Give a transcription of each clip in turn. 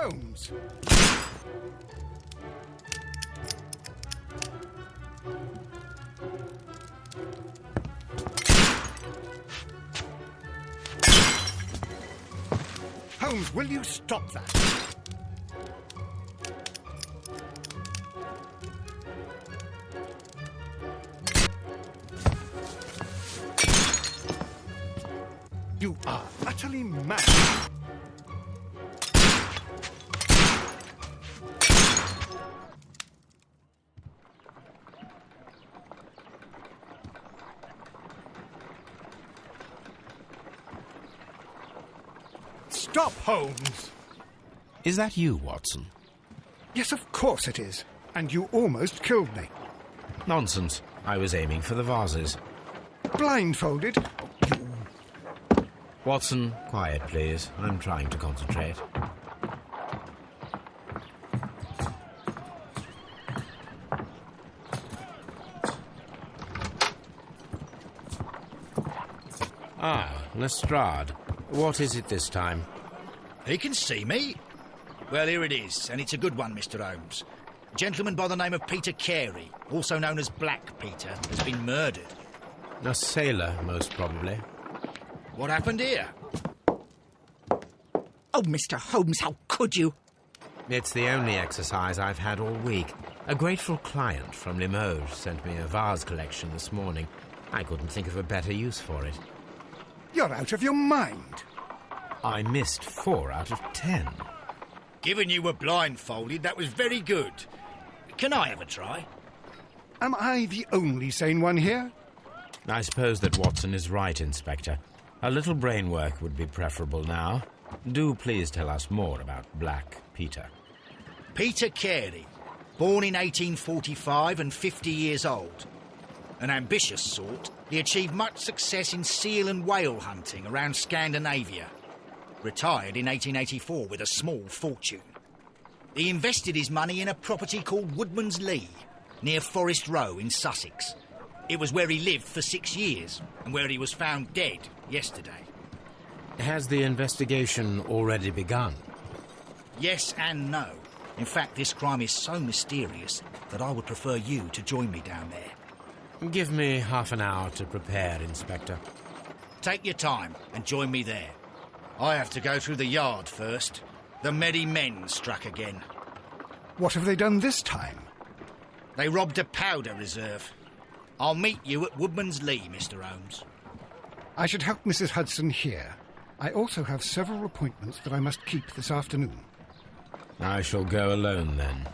Holmes! Holmes, will you stop that? You are utterly mad. Stop, Holmes! Is that you, Watson? Yes, of course it is. And you almost killed me. Nonsense. I was aiming for the vases. Blindfolded? Watson, quiet, please. I'm trying to concentrate. Ah, Lestrade. What is it this time? He can see me. Well, here it is, and it's a good one, Mr. Holmes. A gentleman by the name of Peter Carey, also known as Black Peter, has been murdered. A sailor, most probably. What happened here? Oh, Mr. Holmes, how could you? It's the only exercise I've had all week. A grateful client from Limoges sent me a vase collection this morning. I couldn't think of a better use for it. You're out of your mind. I missed 4 out of 10. Given you were blindfolded, that was very good. Can I have a try? Am I the only sane one here? I suppose that Watson is right, Inspector. A little brain work would be preferable now. Do please tell us more about Black Peter. Peter Carey, born in 1845 and 50 years old. An ambitious sort, he achieved much success in seal and whale hunting around Scandinavia. Retired in 1884 with a small fortune. He invested his money in a property called Woodman's Lee, near Forest Row in Sussex. It was where he lived for 6 years, and where he was found dead yesterday. Has the investigation already begun? Yes and no. In fact, this crime is so mysterious that I would prefer you to join me down there. Give me half an hour to prepare, Inspector. Take your time and join me there. I have to go through the yard first. The merry men struck again. What have they done this time? They robbed a powder reserve. I'll meet you at Woodman's Lee, Mr. Holmes. I should help Mrs. Hudson here. I also have several appointments that I must keep this afternoon. I shall go alone, then.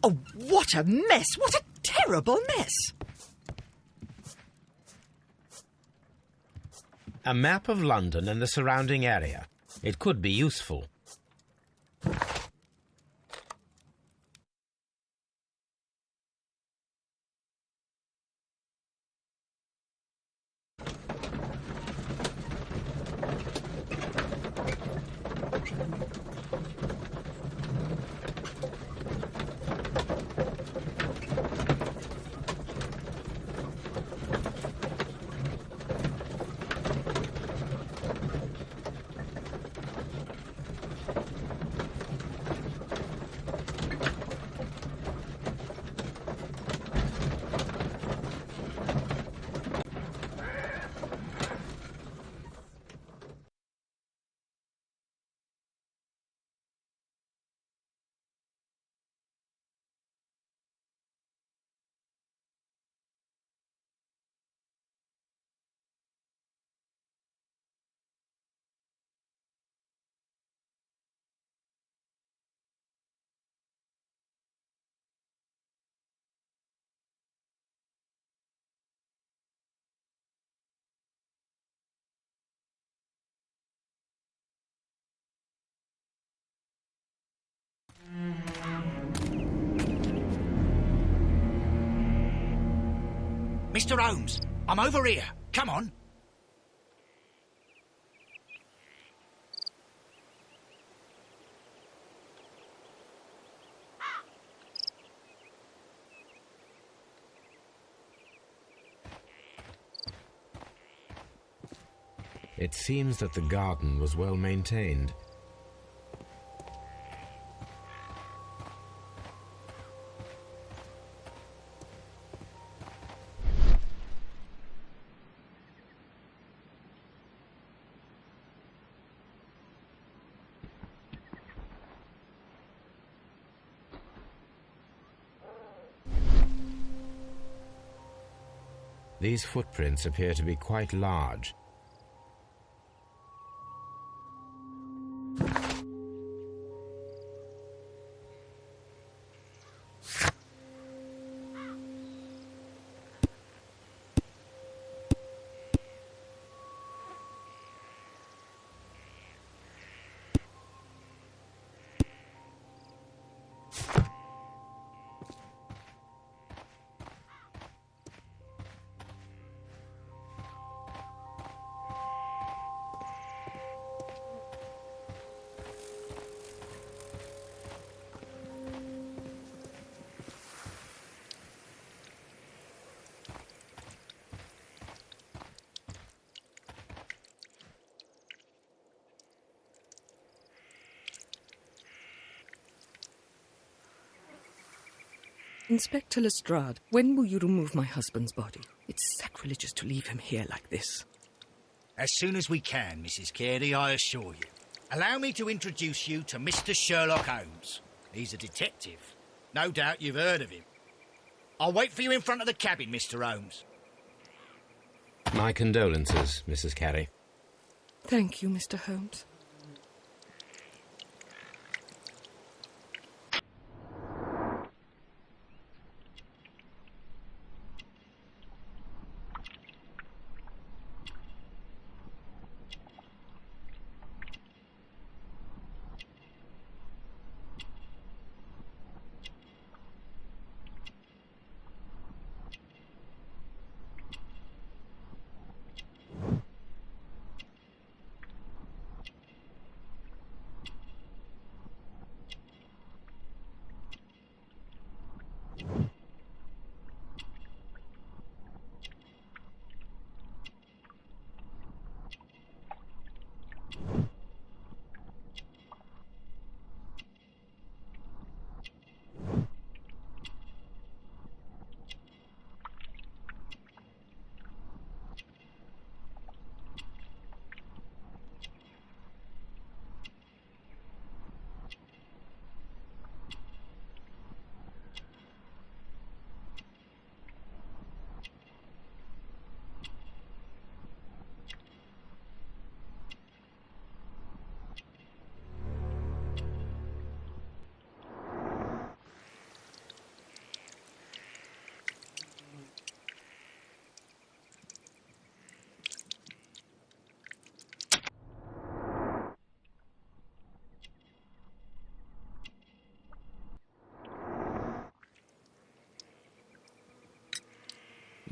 Oh, what a mess! What a terrible mess! A map of London and the surrounding area. It could be useful. Mr. Holmes, I'm over here. Come on. It seems that the garden was well maintained. These footprints appear to be quite large. Inspector Lestrade, when will you remove my husband's body? It's sacrilegious to leave him here like this. As soon as we can, Mrs. Carey, I assure you. Allow me to introduce you to Mr. Sherlock Holmes. He's a detective. No doubt you've heard of him. I'll wait for you in front of the cabin, Mr. Holmes. My condolences, Mrs. Carey. Thank you, Mr. Holmes.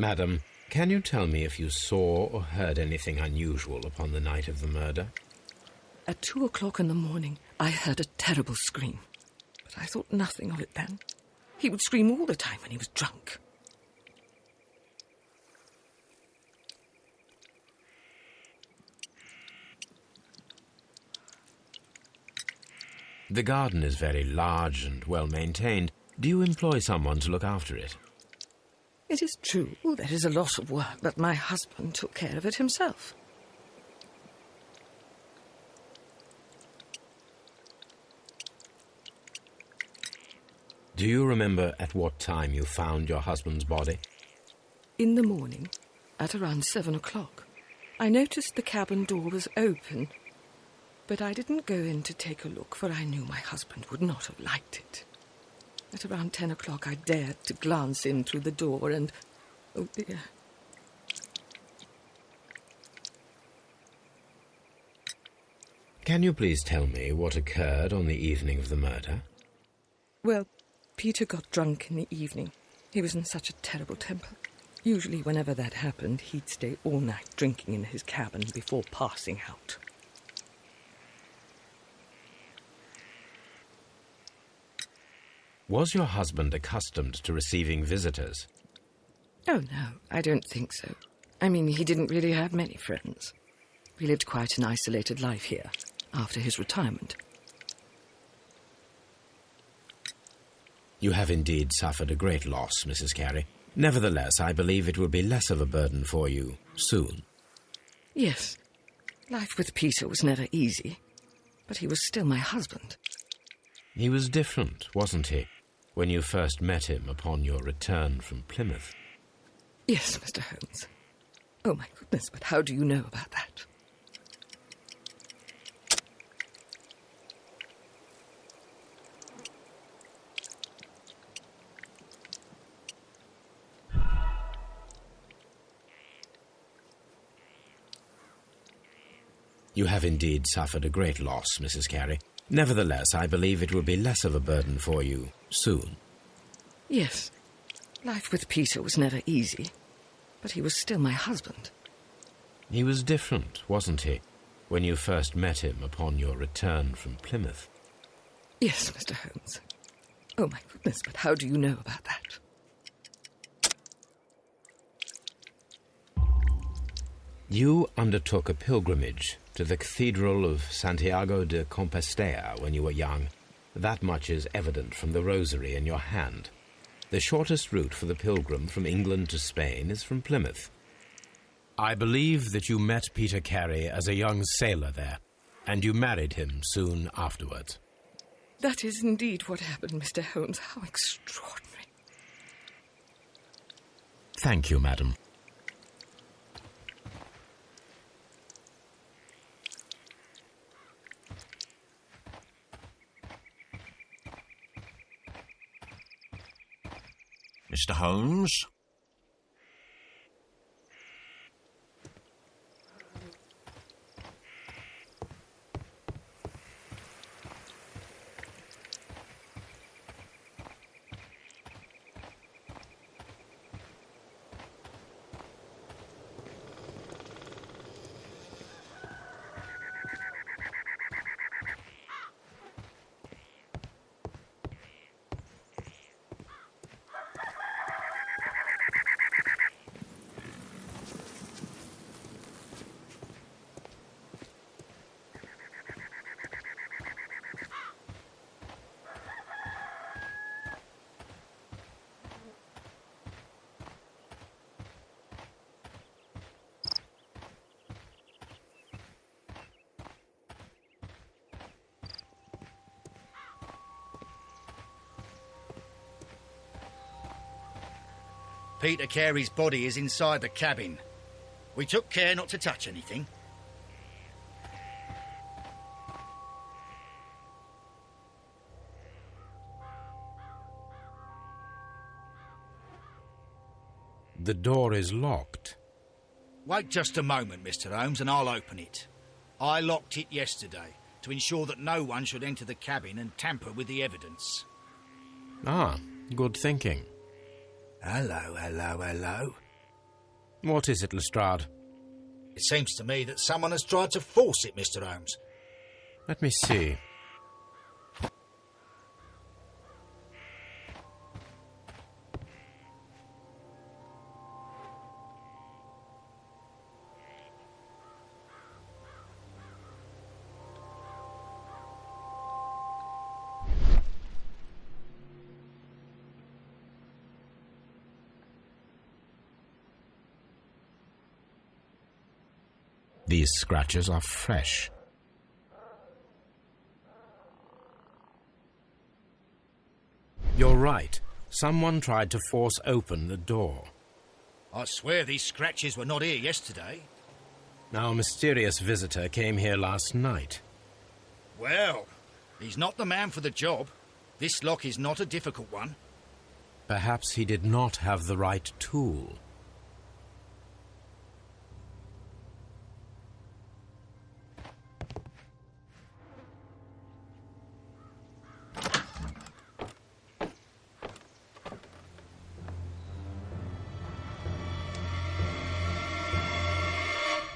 Madam, can you tell me if you saw or heard anything unusual upon the night of the murder? At 2 o'clock in the morning, I heard a terrible scream. But I thought nothing of it then. He would scream all the time when he was drunk. The garden is very large and well-maintained. Do you employ someone to look after it? It is true, there is a lot of work, but my husband took care of it himself. Do you remember at what time you found your husband's body? In the morning, at around 7 o'clock, I noticed the cabin door was open, but I didn't go in to take a look, for I knew my husband would not have liked it. At around 10 o'clock, I dared to glance in through the door and... oh, dear. Can you please tell me what occurred on the evening of the murder? Well, Peter got drunk in the evening. He was in such a terrible temper. Usually, whenever that happened, he'd stay all night drinking in his cabin before passing out. Was your husband accustomed to receiving visitors? Oh, no, I don't think so. I mean, he didn't really have many friends. We lived quite an isolated life here, after his retirement. You have indeed suffered a great loss, Mrs. Carey. Nevertheless, I believe it will be less of a burden for you soon. Yes. Life with Peter was never easy, but he was still my husband. He was different, wasn't he, when you first met him upon your return from Plymouth? Yes, Mr. Holmes. Oh, my goodness, but how do you know about that? You have indeed suffered a great loss, Mrs. Carey. Nevertheless, I believe it will be less of a burden for you soon. Yes. Life with Peter was never easy, but he was still my husband. He was different, wasn't he, when you first met him upon your return from Plymouth? Yes, Mr. Holmes. Oh, my goodness, but how do you know about that? You undertook a pilgrimage to the Cathedral of Santiago de Compostela when you were young. That much is evident from the rosary in your hand. The shortest route for the pilgrim from England to Spain is from Plymouth. I believe that you met Peter Carey as a young sailor there, and you married him soon afterwards. That is indeed what happened, Mr. Holmes. How extraordinary. Thank you, madam. Mr. Holmes? Peter Carey's body is inside the cabin. We took care not to touch anything. The door is locked. Wait just a moment, Mr. Holmes, and I'll open it. I locked it yesterday to ensure that no one should enter the cabin and tamper with the evidence. Ah, good thinking. Hello. What is it, Lestrade? It seems to me that someone has tried to force it, Mr. Holmes. Let me see. These scratches are fresh. You're right. Someone tried to force open the door. I swear these scratches were not here yesterday. Our mysterious visitor came here last night. Well, he's not the man for the job. This lock is not a difficult one. Perhaps he did not have the right tool.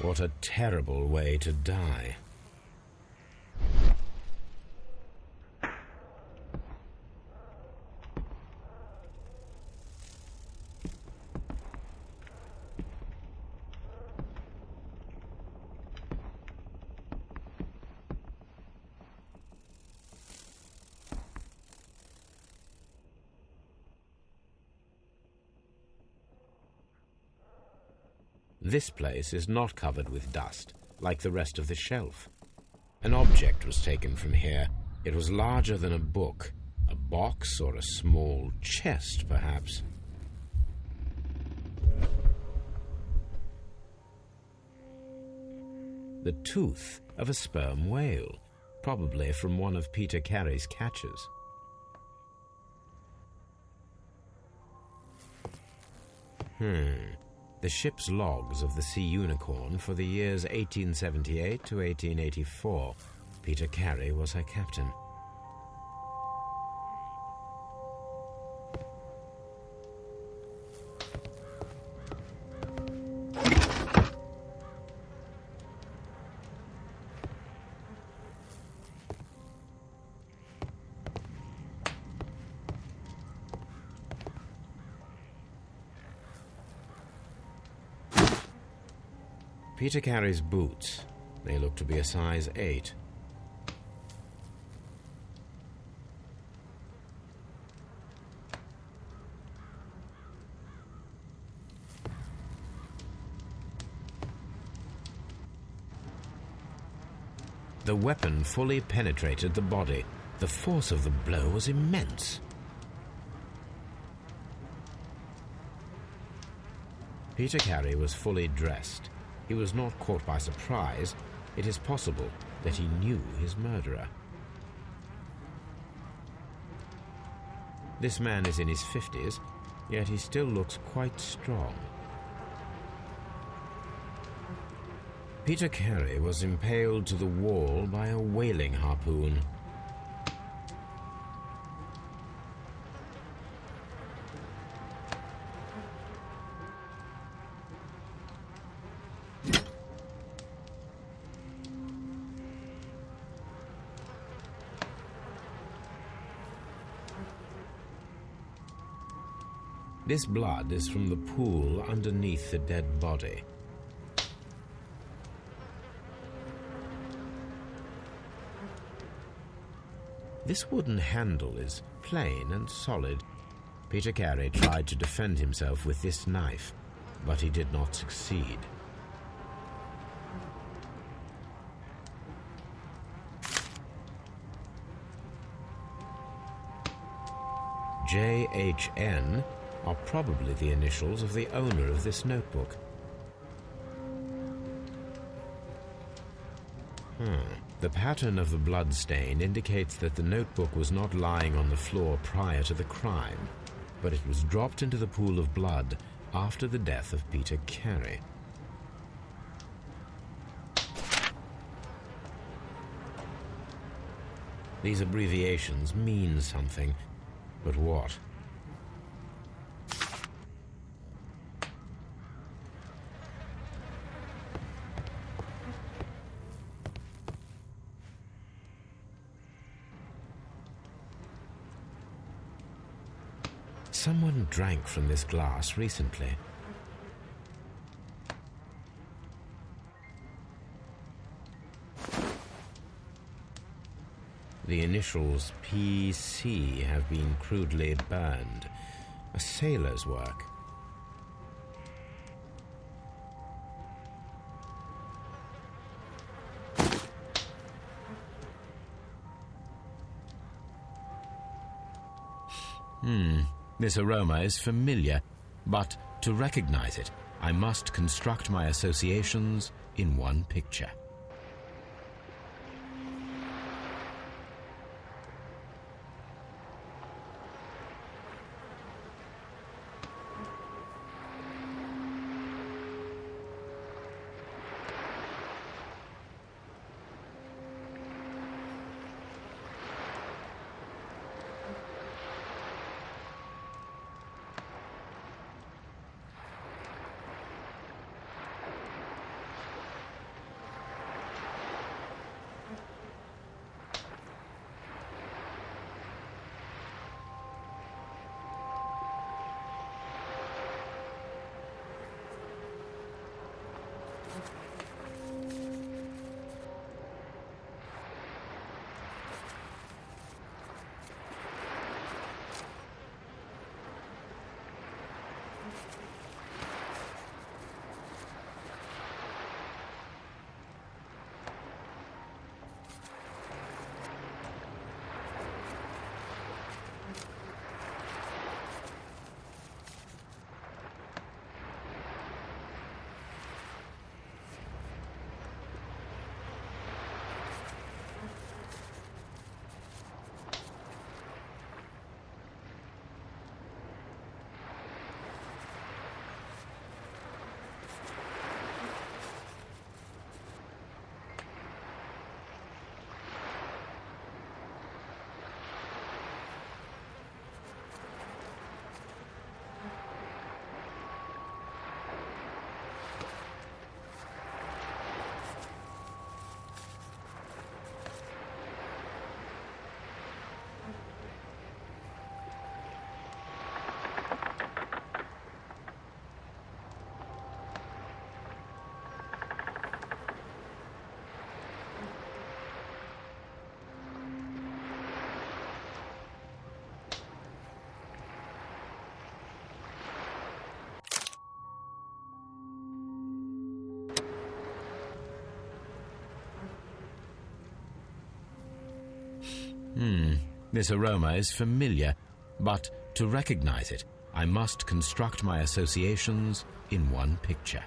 What a terrible way to die. This place is not covered with dust, like the rest of the shelf. An object was taken from here. It was larger than a book, a box or a small chest, perhaps. The tooth of a sperm whale, probably from one of Peter Carey's catches. The ship's logs of the Sea Unicorn for the years 1878 to 1884. Peter Carey was her captain. Peter Carey's boots. They look to be a size 8. The weapon fully penetrated the body. The force of the blow was immense. Peter Carey was fully dressed. He was not caught by surprise. It is possible that he knew his murderer. This man is in his 50s, yet he still looks quite strong. Peter Carey was impaled to the wall by a whaling harpoon. This blood is from the pool underneath the dead body. This wooden handle is plain and solid. Peter Carey tried to defend himself with this knife, but he did not succeed. JHN are probably the initials of the owner of this notebook. The pattern of the blood stain indicates that the notebook was not lying on the floor prior to the crime, but it was dropped into the pool of blood after the death of Peter Carey. These abbreviations mean something, but what? Someone drank from this glass recently. The initials PC have been crudely burned. A sailor's work. This aroma is familiar, but to recognize it, I must construct my associations in one picture. This aroma is familiar, but to recognize it, I must construct my associations in one picture.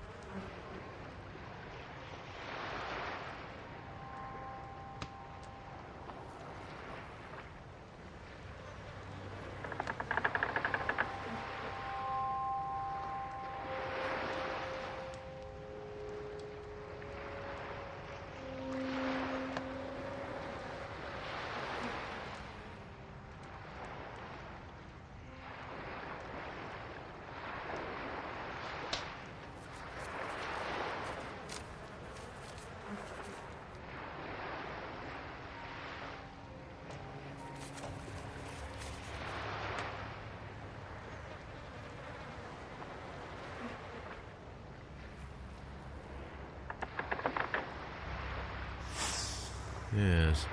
Yes,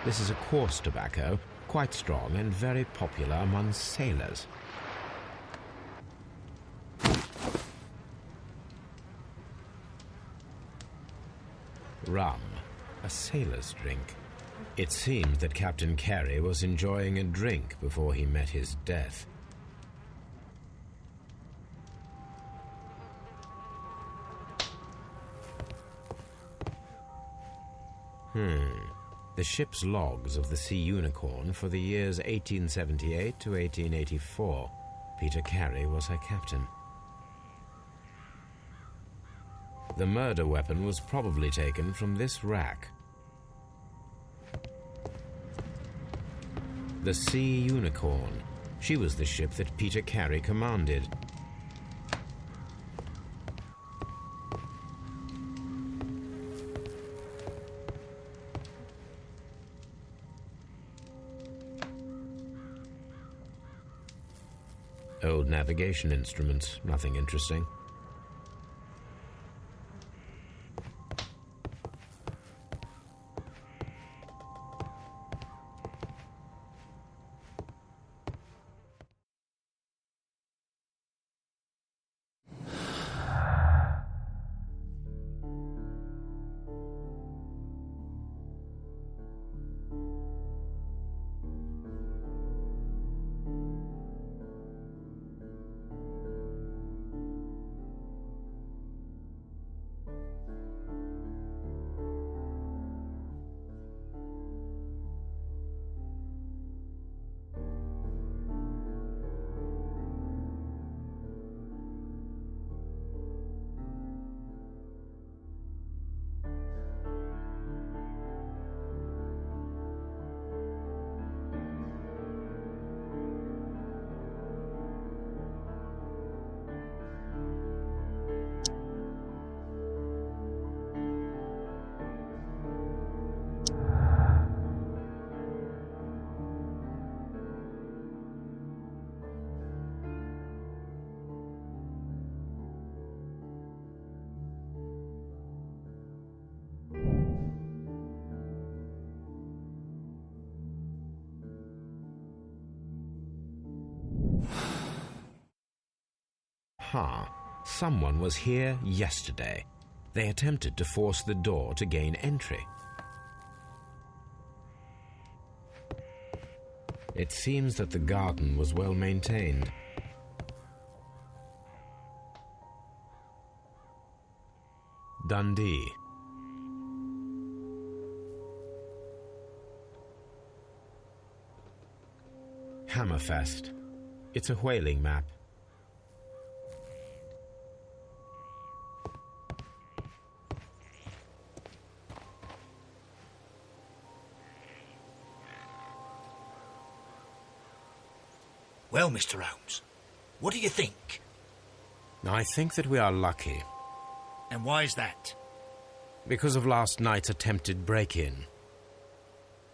this is a coarse tobacco, quite strong and very popular among sailors. Rum, a sailor's drink. It seemed that Captain Carey was enjoying a drink before he met his death. The ship's logs of the Sea Unicorn for the years 1878 to 1884. Peter Carey was her captain. The murder weapon was probably taken from this rack. The Sea Unicorn. She was the ship that Peter Carey commanded. Old navigation instruments, nothing interesting. Someone was here yesterday. They attempted to force the door to gain entry. It seems that the garden was well maintained. Dundee. Hammerfest. It's a whaling map. Well, Mr. Holmes, what do you think? I think that we are lucky. And why is that? Because of last night's attempted break-in.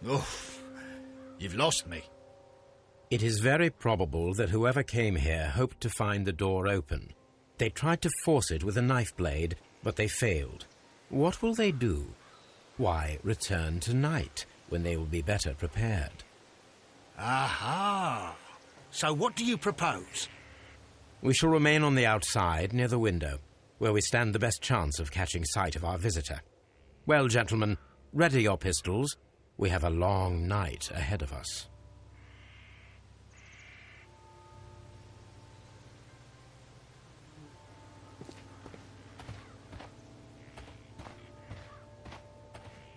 Oof, you've lost me. It is very probable that whoever came here hoped to find the door open. They tried to force it with a knife blade, but they failed. What will they do? Why, return tonight, when they will be better prepared. Aha! So what do you propose? We shall remain on the outside, near the window, where we stand the best chance of catching sight of our visitor. Well, gentlemen, ready your pistols. We have a long night ahead of us.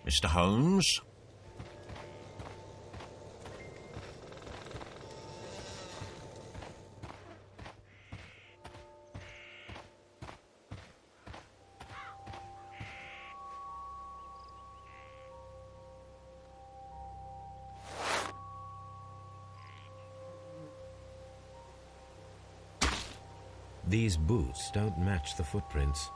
Mr. Holmes? These boots don't match the footprints.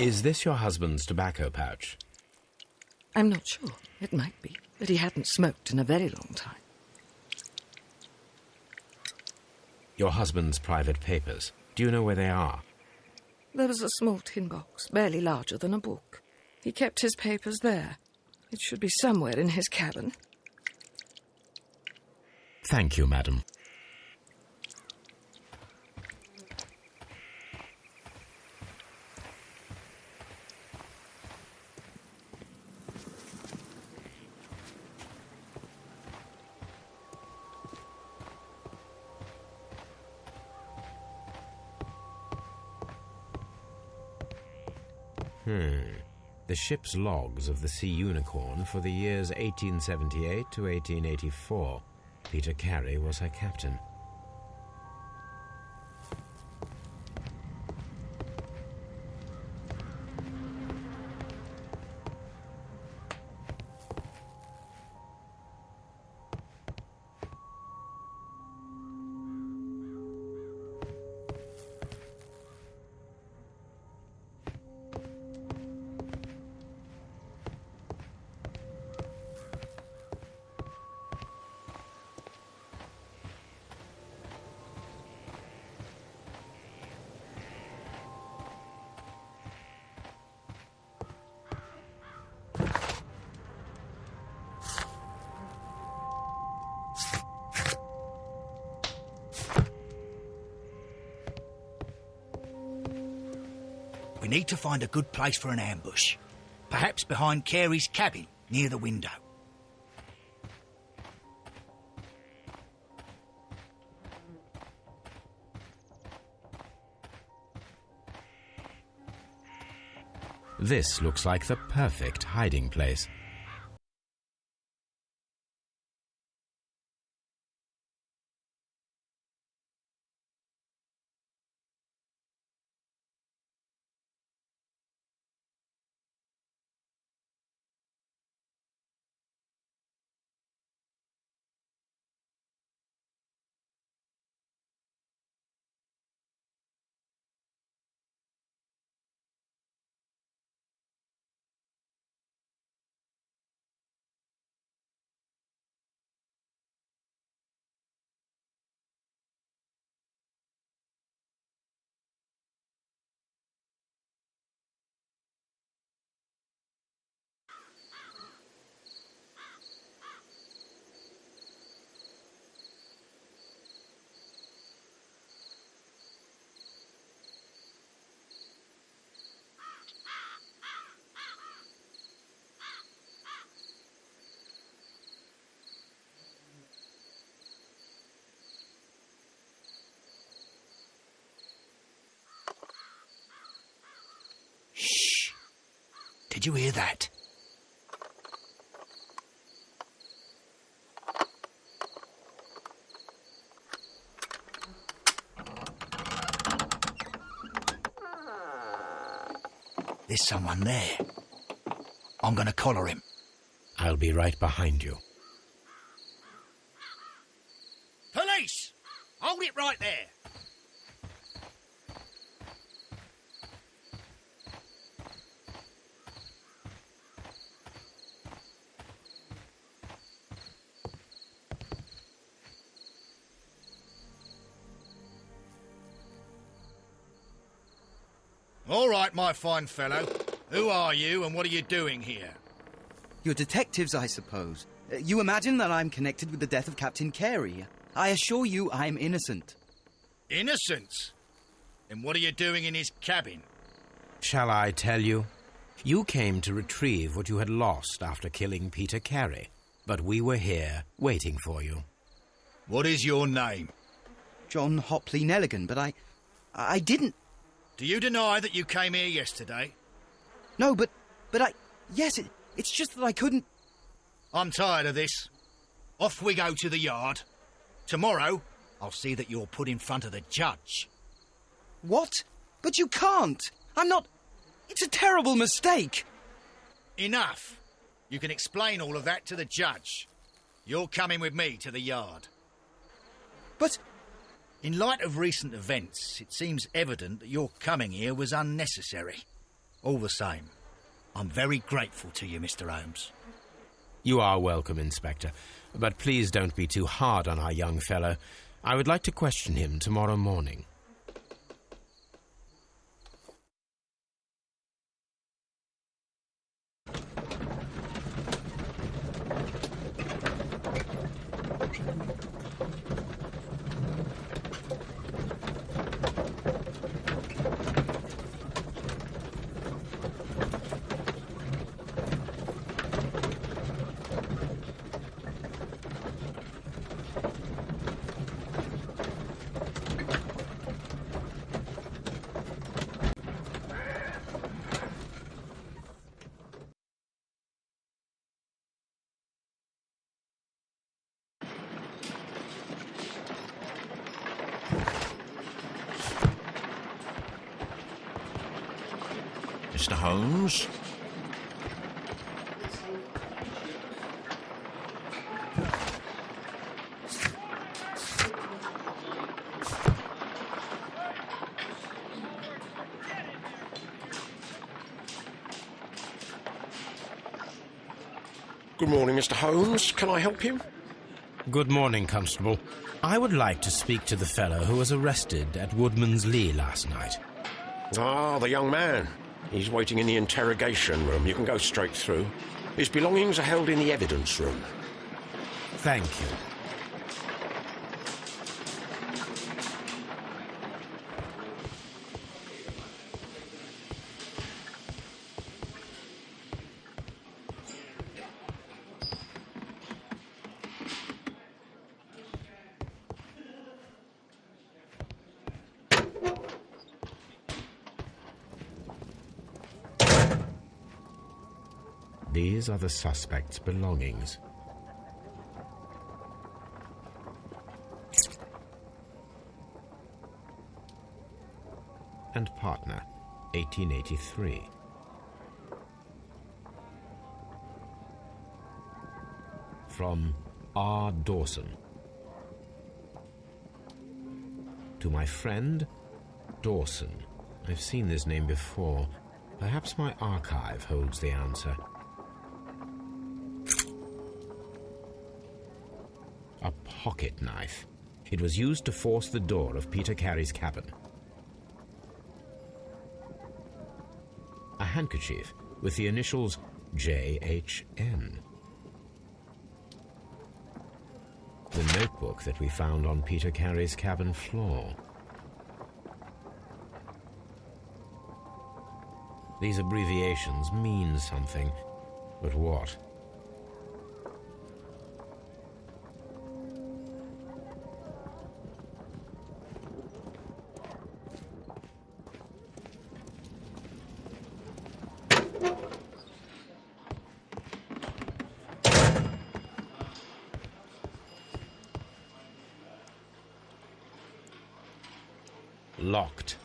Is this your husband's tobacco pouch? I'm not sure. It might be, but he hadn't smoked in a very long time. Your husband's private papers. Do you know where they are? There was a small tin box, barely larger than a book. He kept his papers there. It should be somewhere in his cabin. Thank you, madam. The ship's logs of the Sea Unicorn for the years 1878 to 1884. Peter Carey was her captain. We need to find a good place for an ambush. Perhaps behind Carey's cabin, near the window. This looks like the perfect hiding place. Shh! Did you hear that? There's someone there. I'm gonna collar him. I'll be right behind you. Police! Hold it right there! All right, my fine fellow. Who are you and what are you doing here? You're detectives, I suppose. You imagine that I'm connected with the death of Captain Carey. I assure you I'm innocent. Innocent? And what are you doing in his cabin? Shall I tell you? You came to retrieve what you had lost after killing Peter Carey, but we were here waiting for you. What is your name? John Hopley Nelligan, but I didn't... Do you deny that you came here yesterday? No, but yes, it's just that I couldn't... I'm tired of this. Off we go to the yard. Tomorrow, I'll see that you're put in front of the judge. What? But you can't! I'm not... It's a terrible mistake! Enough! You can explain all of that to the judge. You're coming with me to the yard. But... In light of recent events, it seems evident that your coming here was unnecessary. All the same, I'm very grateful to you, Mr. Holmes. You are welcome, Inspector, but please don't be too hard on our young fellow. I would like to question him tomorrow morning. Mr. Holmes? Good morning, Mr. Holmes. Can I help you? Good morning, Constable. I would like to speak to the fellow who was arrested at Woodman's Lee last night. Ah, the young man. He's waiting in the interrogation room. You can go straight through. His belongings are held in the evidence room. Thank you. These are the suspect's belongings. And partner, 1883. From R. Dawson. To my friend, Dawson. I've seen this name before. Perhaps my archive holds the answer. A pocket knife. It was used to force the door of Peter Carey's cabin. A handkerchief with the initials JHN. The notebook that we found on Peter Carey's cabin floor. These abbreviations mean something, but what? Locked.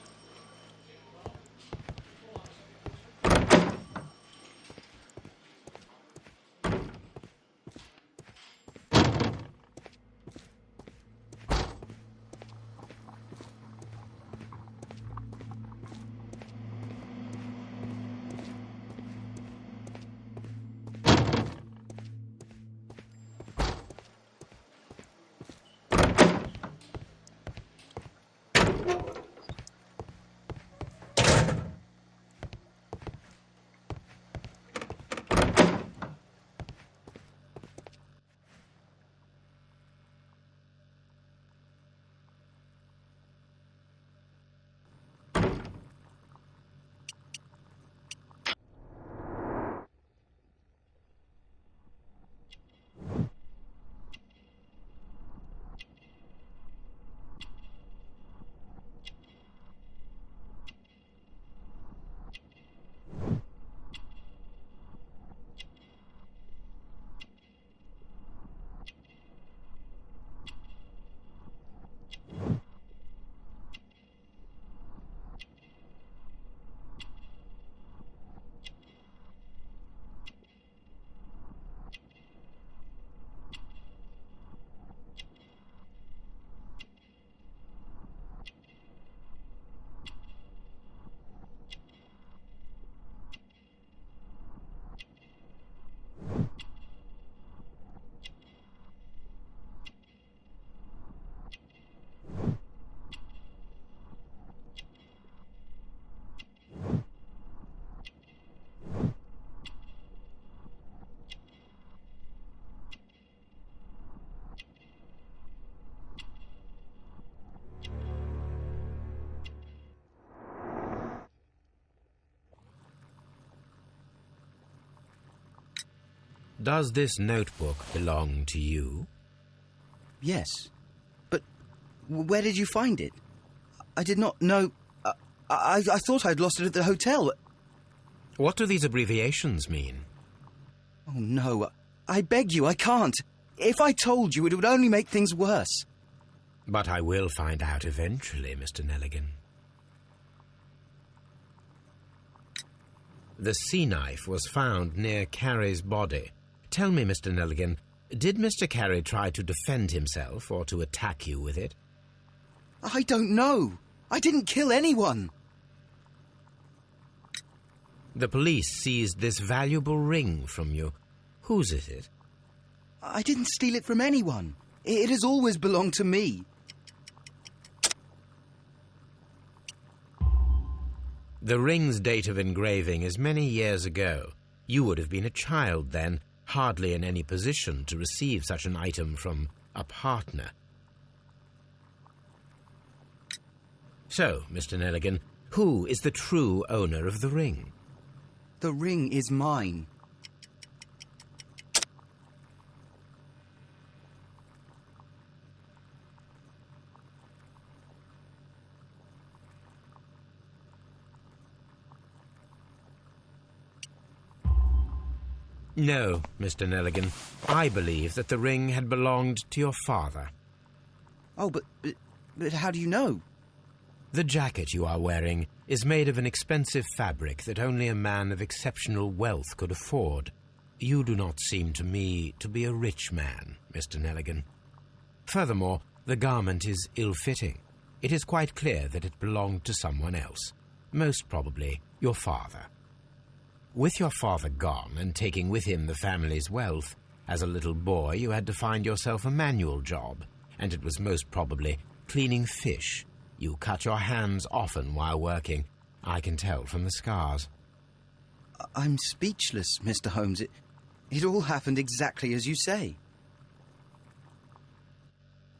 Does this notebook belong to you? Yes. But where did you find it? I did not know... I thought I'd lost it at the hotel. What do these abbreviations mean? Oh, no. I beg you, I can't. If I told you, it would only make things worse. But I will find out eventually, Mr. Nelligan. The sea knife was found near Carey's body. Tell me, Mr. Nelligan, did Mr. Carey try to defend himself or to attack you with it? I don't know. I didn't kill anyone. The police seized this valuable ring from you. Whose is it? I didn't steal it from anyone. It has always belonged to me. The ring's date of engraving is many years ago. You would have been a child then, hardly in any position to receive such an item from a partner. So, Mr. Nelligan, who is the true owner of the ring? The ring is mine. No, Mr. Nelligan. I believe that the ring had belonged to your father. Oh, but how do you know? The jacket you are wearing is made of an expensive fabric that only a man of exceptional wealth could afford. You do not seem to me to be a rich man, Mr. Nelligan. Furthermore, the garment is ill-fitting. It is quite clear that it belonged to someone else, most probably your father. With your father gone and taking with him the family's wealth, as a little boy you had to find yourself a manual job, and it was most probably cleaning fish. You cut your hands often while working. I can tell from the scars. I'm speechless, Mr. Holmes. It all happened exactly as you say.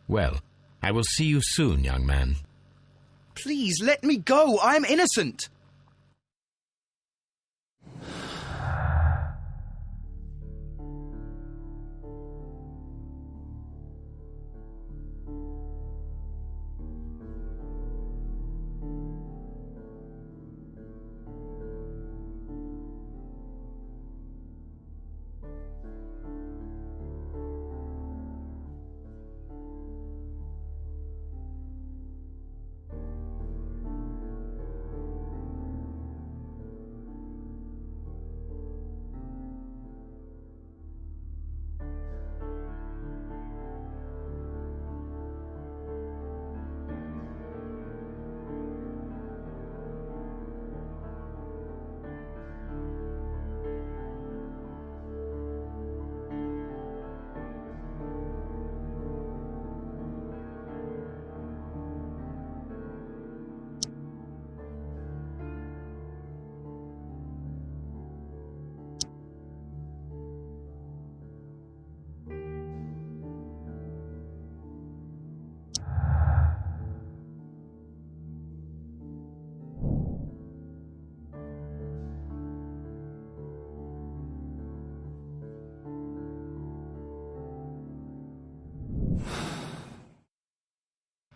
Well, I will see you soon, young man. Please, let me go. I'm innocent.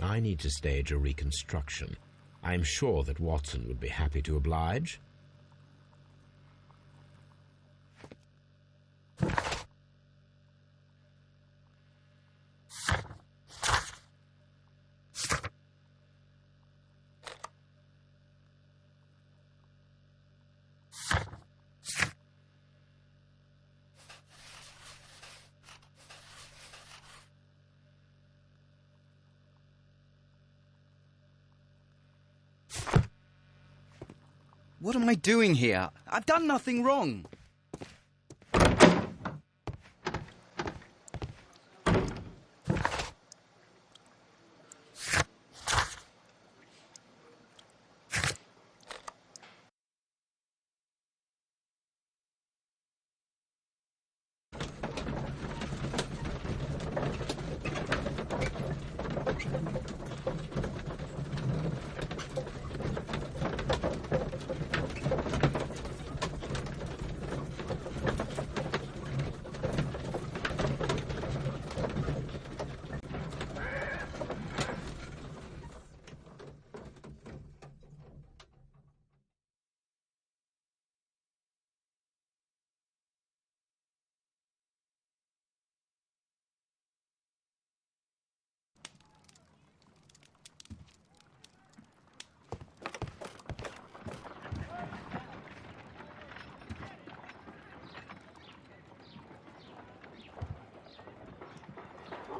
I need to stage a reconstruction. I am sure that Watson would be happy to oblige. What am I doing here? I've done nothing wrong.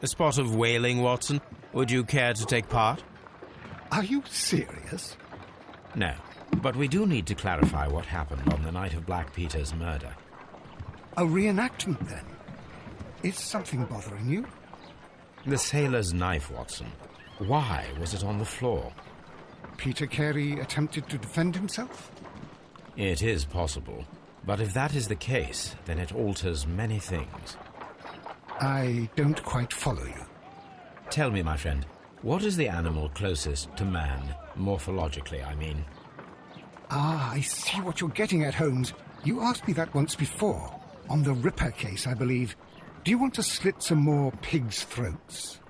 A spot of whaling, Watson? Would you care to take part? Are you serious? No, but we do need to clarify what happened on the night of Black Peter's murder. A reenactment, then? Is something bothering you? The sailor's knife, Watson. Why was it on the floor? Peter Carey attempted to defend himself? It is possible. But if that is the case, then it alters many things. I don't quite follow you. Tell me, my friend, what is the animal closest to man, morphologically, I mean? Ah, I see what you're getting at, Holmes. You asked me that once before. On the Ripper case, I believe. Do you want to slit some more pigs' throats?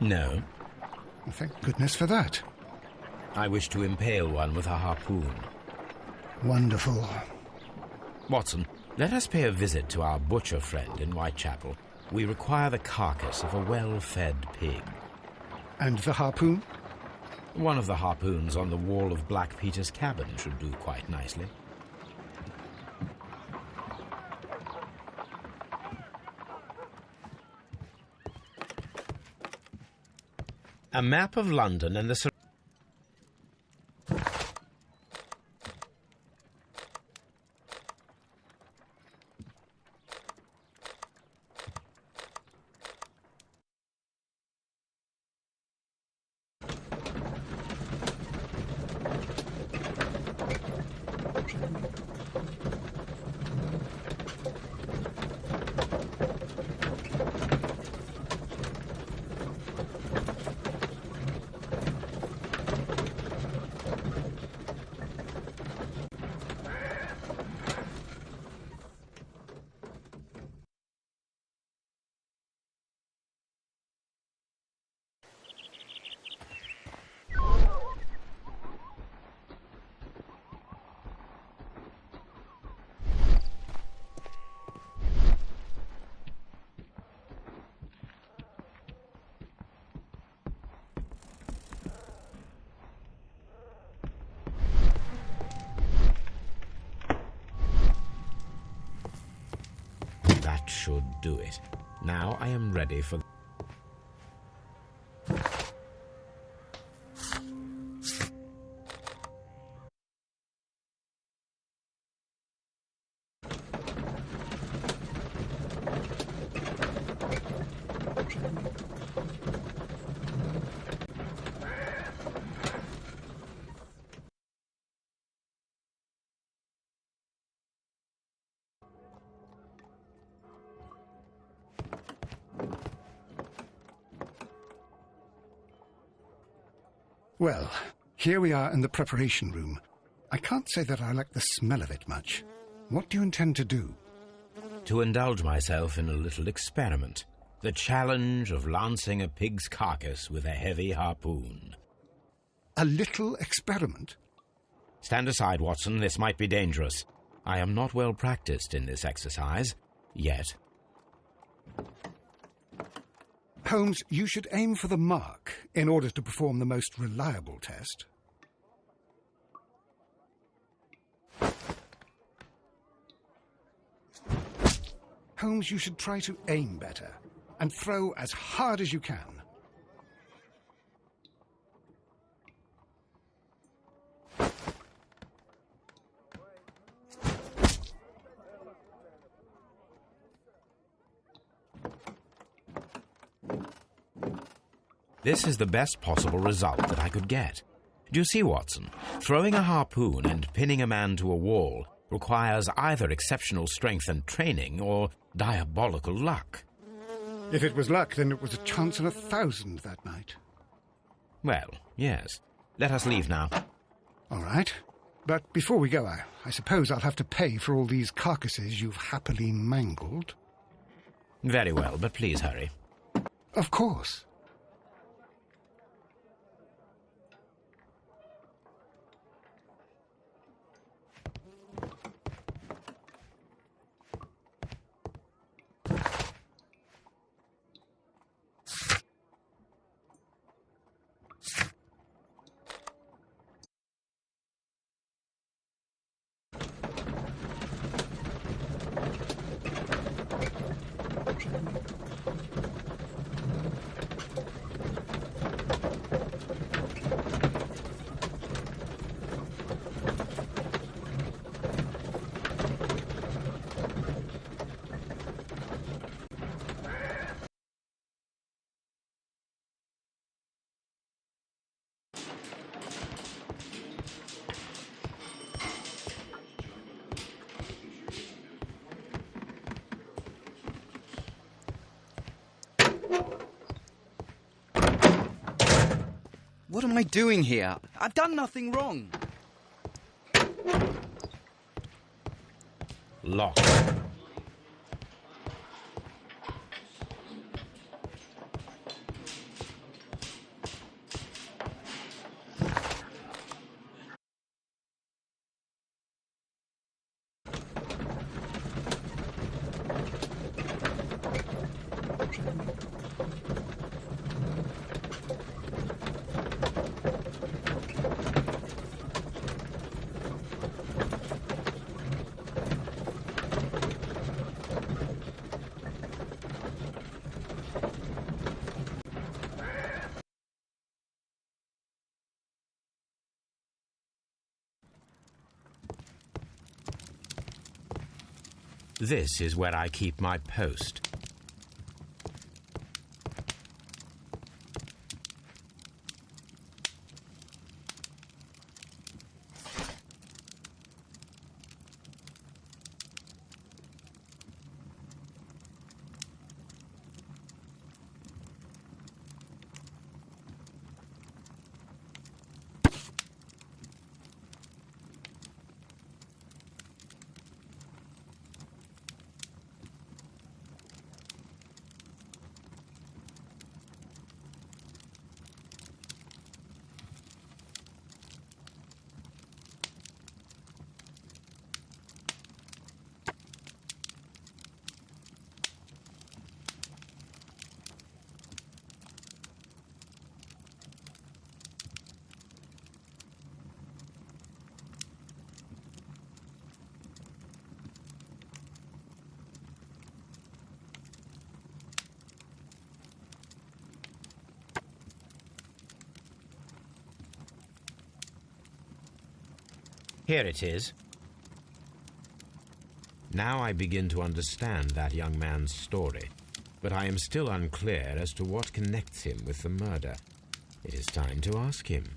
No. Well, thank goodness for that. I wish to impale one with a harpoon. Wonderful. Watson, let us pay a visit to our butcher friend in Whitechapel. We require the carcass of a well-fed pig. And the harpoon? One of the harpoons on the wall of Black Peter's cabin should do quite nicely. A map of London and the... That should do it. Now I am ready for... Well, here we are in the preparation room. I can't say that I like the smell of it much. What do you intend to do? To indulge myself in a little experiment. The challenge of lancing a pig's carcass with a heavy harpoon. A little experiment? Stand aside, Watson. This might be dangerous. I am not well practiced in this exercise. Yet. Holmes, you should aim for the mark in order to perform the most reliable test. Holmes, you should try to aim better and throw as hard as you can. This is the best possible result that I could get. Do you see, Watson? Throwing a harpoon and pinning a man to a wall requires either exceptional strength and training or diabolical luck. If it was luck, then it was a chance in 1,000 that night. Well, yes. Let us leave now. All right. But before we go, I suppose I'll have to pay for all these carcasses you've happily mangled. Very well, but please hurry. Of course. What am I doing here? I've done nothing wrong. Locked. This is where I keep my post. Here it is. Now I begin to understand that young man's story, but I am still unclear as to what connects him with the murder. It is time to ask him.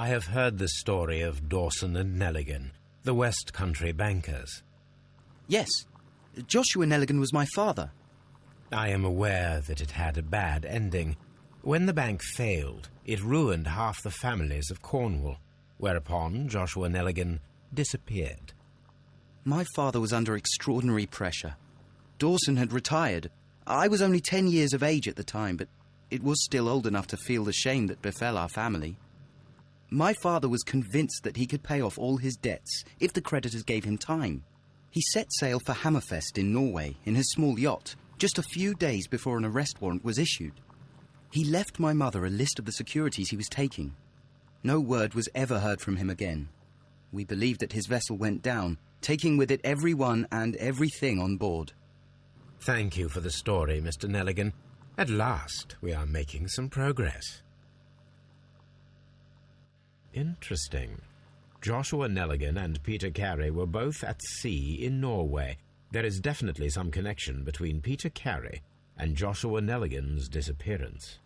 I have heard the story of Dawson and Nelligan, the West Country bankers. Yes, Joshua Nelligan was my father. I am aware that it had a bad ending. When the bank failed, it ruined half the families of Cornwall, whereupon Joshua Nelligan disappeared. My father was under extraordinary pressure. Dawson had retired. I was only 10 years of age at the time, but it was still old enough to feel the shame that befell our family. My father was convinced that he could pay off all his debts if the creditors gave him time. He set sail for Hammerfest in Norway in his small yacht, just a few days before an arrest warrant was issued. He left my mother a list of the securities he was taking. No word was ever heard from him again. We believe that his vessel went down, taking with it everyone and everything on board. Thank you for the story, Mr. Nelligan. At last, we are making some progress. Interesting. Joshua Nelligan and Peter Carey were both at sea in Norway. There is definitely some connection between Peter Carey and Joshua Nelligan's disappearance.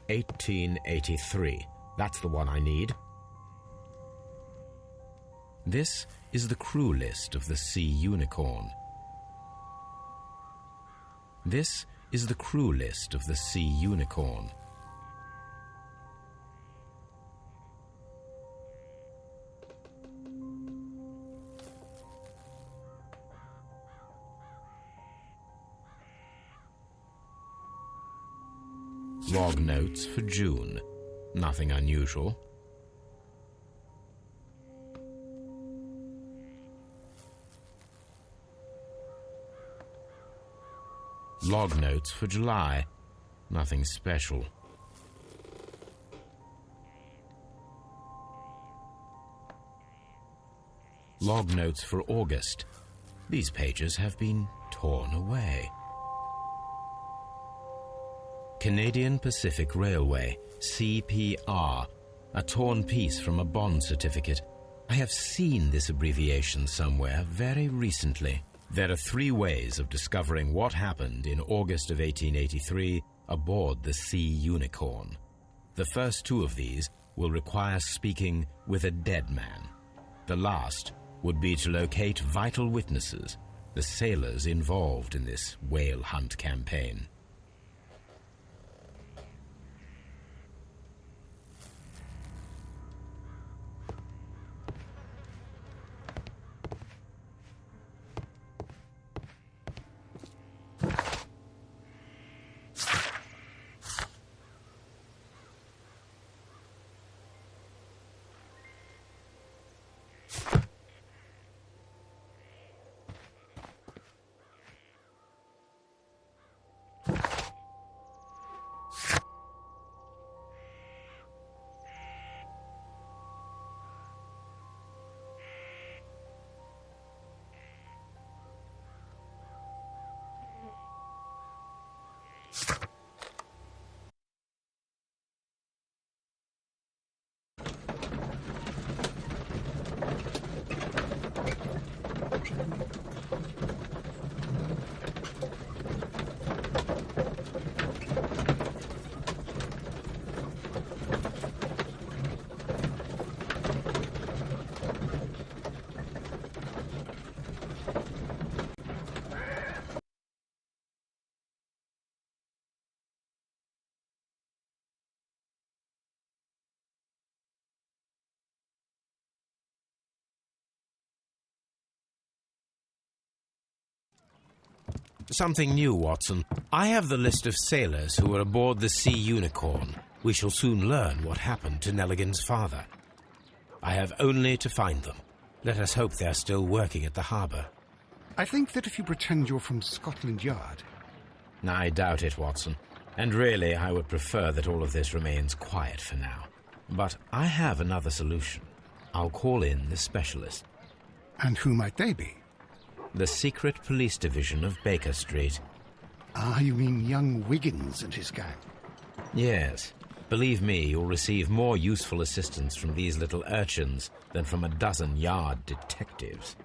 1883. That's the one I need. This is the crew list of the Sea Unicorn. This is the crew list of the Sea Unicorn. Log notes for June. Nothing unusual. Log notes for July. Nothing special. Log notes for August. These pages have been torn away. Canadian Pacific Railway, CPR, a torn piece from a bond certificate. I have seen this abbreviation somewhere very recently. There are 3 ways of discovering what happened in August of 1883 aboard the Sea Unicorn. The first 2 of these will require speaking with a dead man. The last would be to locate vital witnesses, the sailors involved in this whale hunt campaign. Something new, Watson. I have the list of sailors who were aboard the Sea Unicorn. We shall soon learn what happened to Nelligan's father. I have only to find them. Let us hope they are still working at the harbour. I think that if you pretend you're from Scotland Yard... I doubt it, Watson. And really, I would prefer that all of this remains quiet for now. But I have another solution. I'll call in the specialist. And who might they be? The secret police division of Baker Street. Ah, you mean young Wiggins and his gang? Yes. Believe me, you'll receive more useful assistance from these little urchins than from a dozen yard detectives.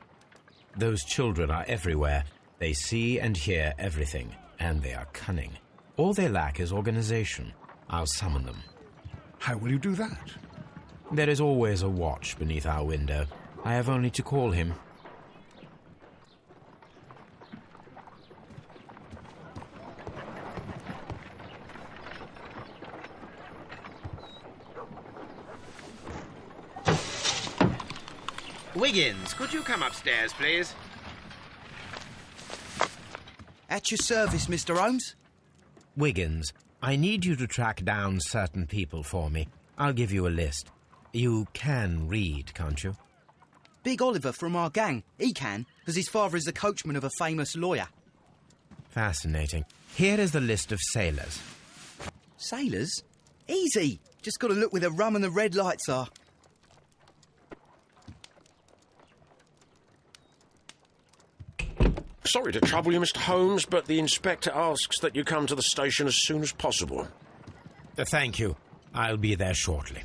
Those children are everywhere. They see and hear everything, and they are cunning. All they lack is organization. I'll summon them. How will you do that? There is always a watch beneath our window. I have only to call him. Wiggins, could you come upstairs, please? At your service, Mr. Holmes. Wiggins, I need you to track down certain people for me. I'll give you a list. You can read, can't you? Big Oliver from our gang. He can, because his father is the coachman of a famous lawyer. Fascinating. Here is the list of sailors. Sailors? Easy. Just got to look where the rum and the red lights are. Sorry to trouble you, Mr. Holmes, but the inspector asks that you come to the station as soon as possible. Thank you. I'll be there shortly.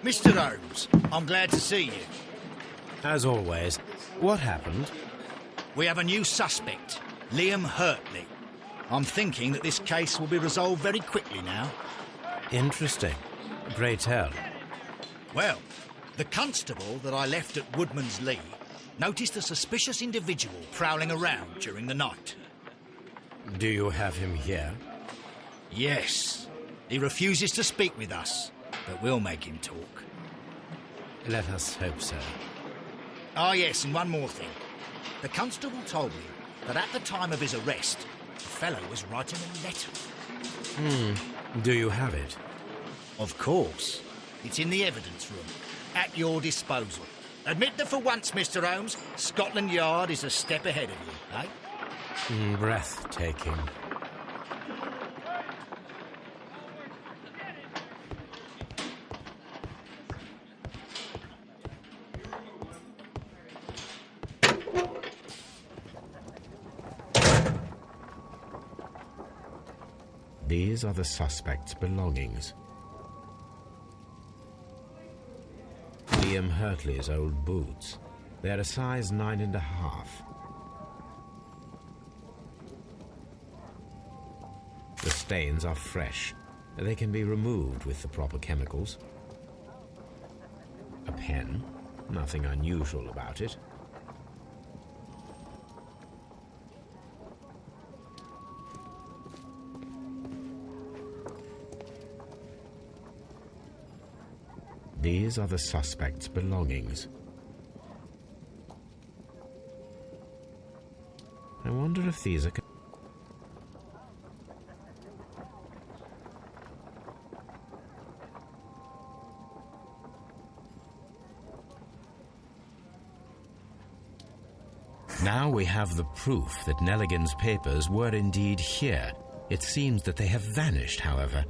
Mr. Holmes, I'm glad to see you. As always, what happened? We have a new suspect, Liam Hurtley. I'm thinking that this case will be resolved very quickly now. Interesting. Pray tell. Well, the constable that I left at Woodman's Lee noticed a suspicious individual prowling around during the night. Do you have him here? Yes. He refuses to speak with us, but we'll make him talk. Let us hope so. Ah, yes, and one more thing. The constable told me that at the time of his arrest, the fellow was writing a letter. Do you have it? Of course. It's in the evidence room, at your disposal. Admit that for once, Mr. Holmes, Scotland Yard is a step ahead of you, eh? Breathtaking. These are the suspect's belongings. Liam Hurtley's old boots. They're a size 9.5. The stains are fresh. They can be removed with the proper chemicals. A pen. Nothing unusual about it. These are the suspect's belongings. I wonder if these are... Now we have the proof that Nelligan's papers were indeed here. It seems that they have vanished, however.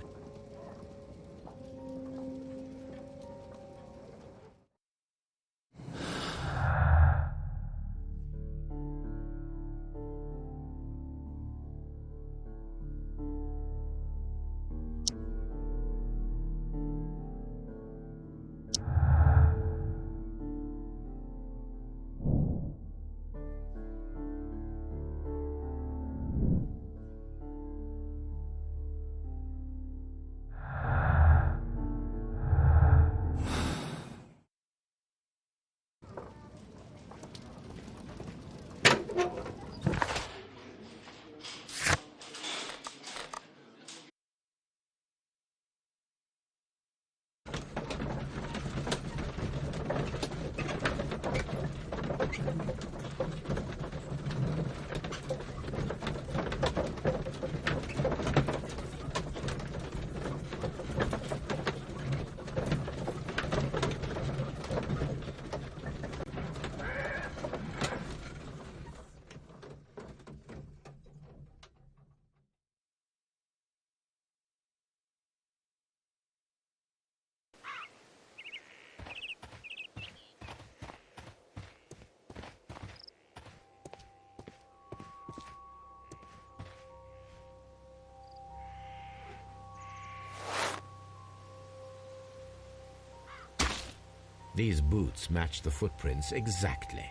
These boots match the footprints exactly.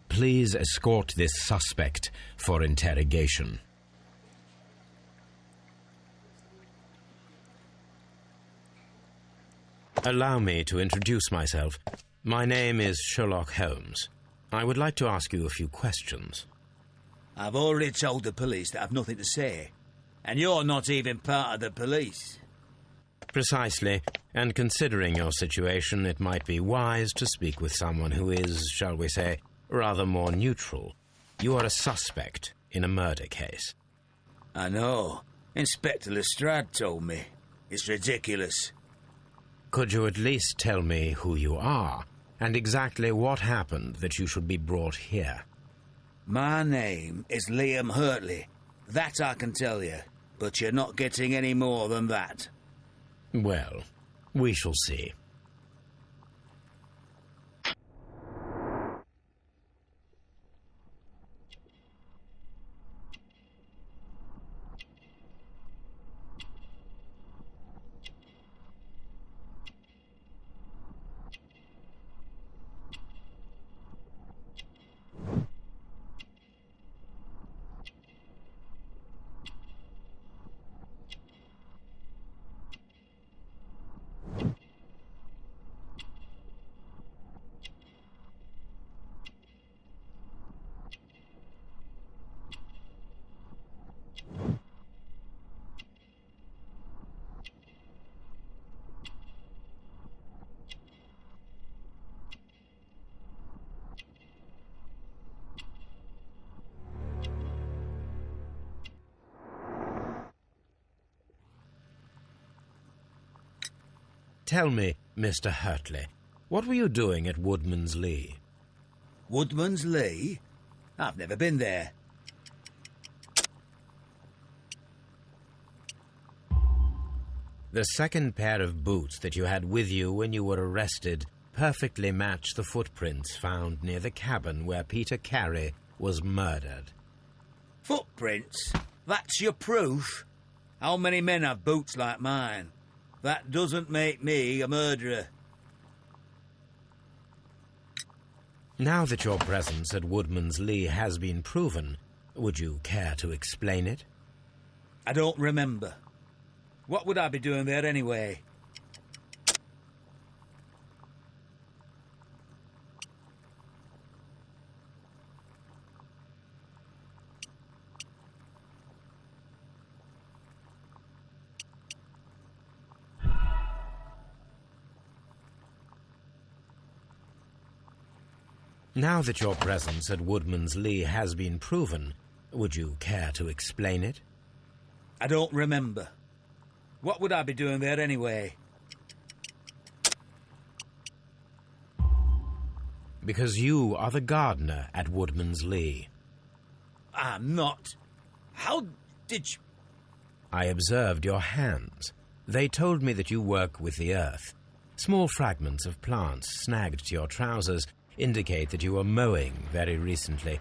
Please escort this suspect for interrogation. Allow me to introduce myself. My name is Sherlock Holmes. I would like to ask you a few questions. I've already told the police that I've nothing to say. And you're not even part of the police. Precisely, and considering your situation, it might be wise to speak with someone who is, shall we say, rather more neutral. You are a suspect in a murder case. I know. Inspector Lestrade told me. It's ridiculous. Could you at least tell me who you are, and exactly what happened that you should be brought here? My name is Liam Hurtley. That I can tell you, but you're not getting any more than that. Well, we shall see. Tell me, Mr. Hurtley, what were you doing at Woodman's Lee? Woodman's Lee? I've never been there. The second pair of boots that you had with you when you were arrested perfectly match the footprints found near the cabin where Peter Carey was murdered. Footprints? That's your proof? How many men have boots like mine? That doesn't make me a murderer. Now that your presence at Woodman's Lee has been proven, would you care to explain it? I don't remember. What would I be doing there anyway? Now that your presence at Woodman's Lee has been proven, would you care to explain it? I don't remember. What would I be doing there anyway? Because you are the gardener at Woodman's Lee. I'm not. How did you... I observed your hands. They told me that you work with the earth. Small fragments of plants snagged to your trousers indicate that you were mowing very recently.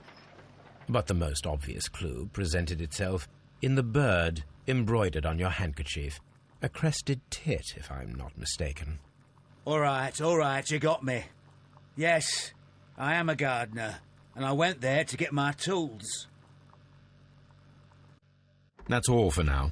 But the most obvious clue presented itself in the bird embroidered on your handkerchief. A crested tit, if I'm not mistaken. All right, you got me. Yes, I am a gardener, and I went there to get my tools. That's all for now.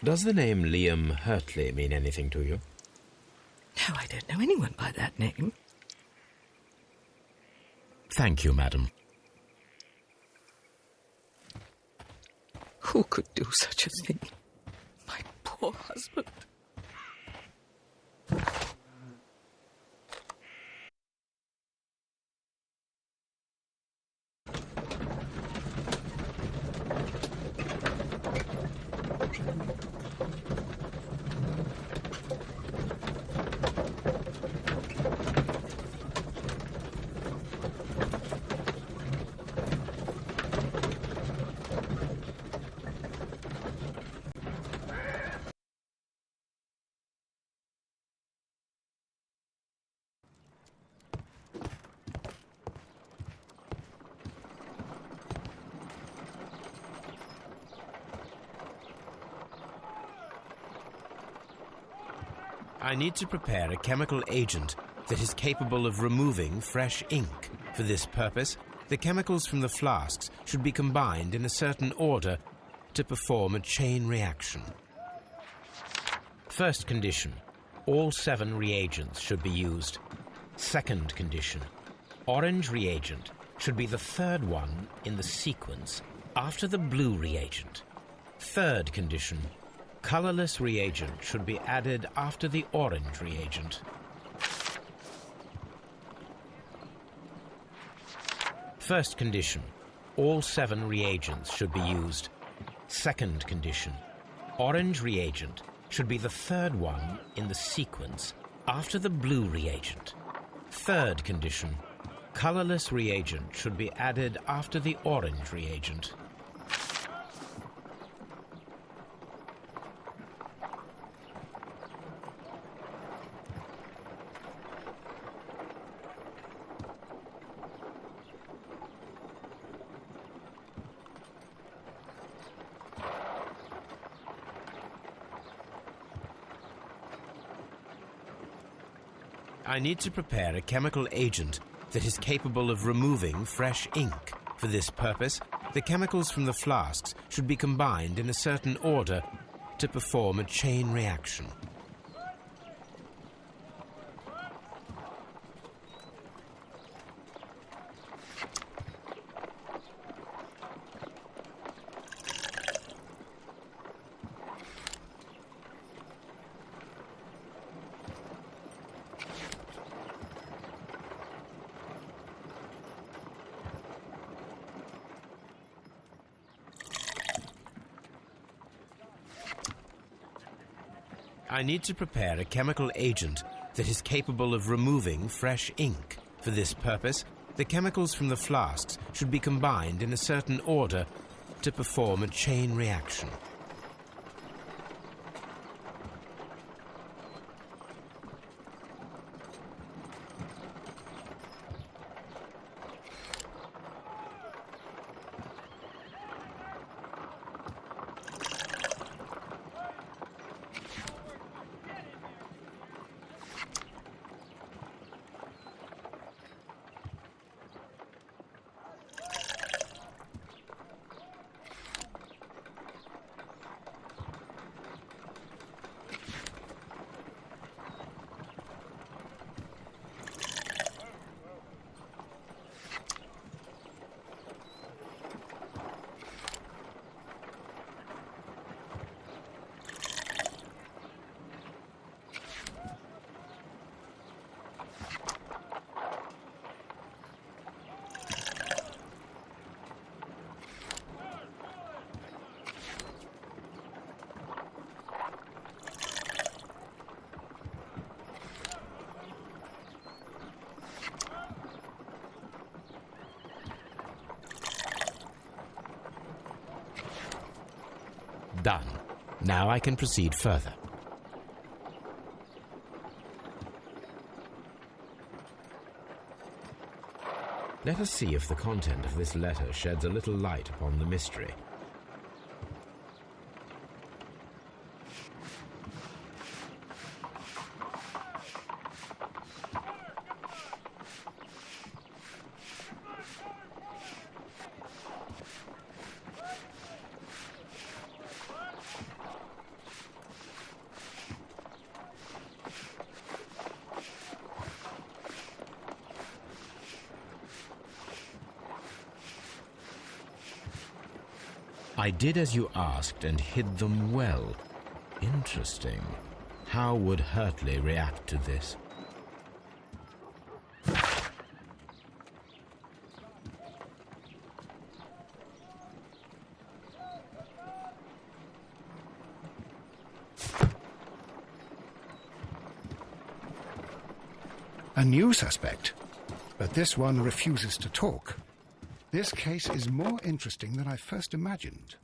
Does the name Liam Hurtley mean anything to you? No, I don't know anyone by that name. Thank you, madam. Who could do such a thing? My poor husband. I need to prepare a chemical agent that is capable of removing fresh ink. For this purpose, the chemicals from the flasks should be combined in a certain order to perform a chain reaction. First condition, all 7 reagents should be used. Second condition, orange reagent should be the third one in the sequence after the blue reagent. Third condition, colorless reagent should be added after the orange reagent. First condition, all 7 reagents should be used. Second condition, orange reagent should be the third one in the sequence after the blue reagent. Third condition, colorless reagent should be added after the orange reagent. I need to prepare a chemical agent that is capable of removing fresh ink. For this purpose, the chemicals from the flasks should be combined in a certain order to perform a chain reaction. I need to prepare a chemical agent that is capable of removing fresh ink. For this purpose, the chemicals from the flasks should be combined in a certain order to perform a chain reaction. Done. Now I can proceed further. Let us see if the content of this letter sheds a little light upon the mystery. I did as you asked and hid them well. Interesting. How would Hurtley react to this? A new suspect, but this one refuses to talk. This case is more interesting than I first imagined.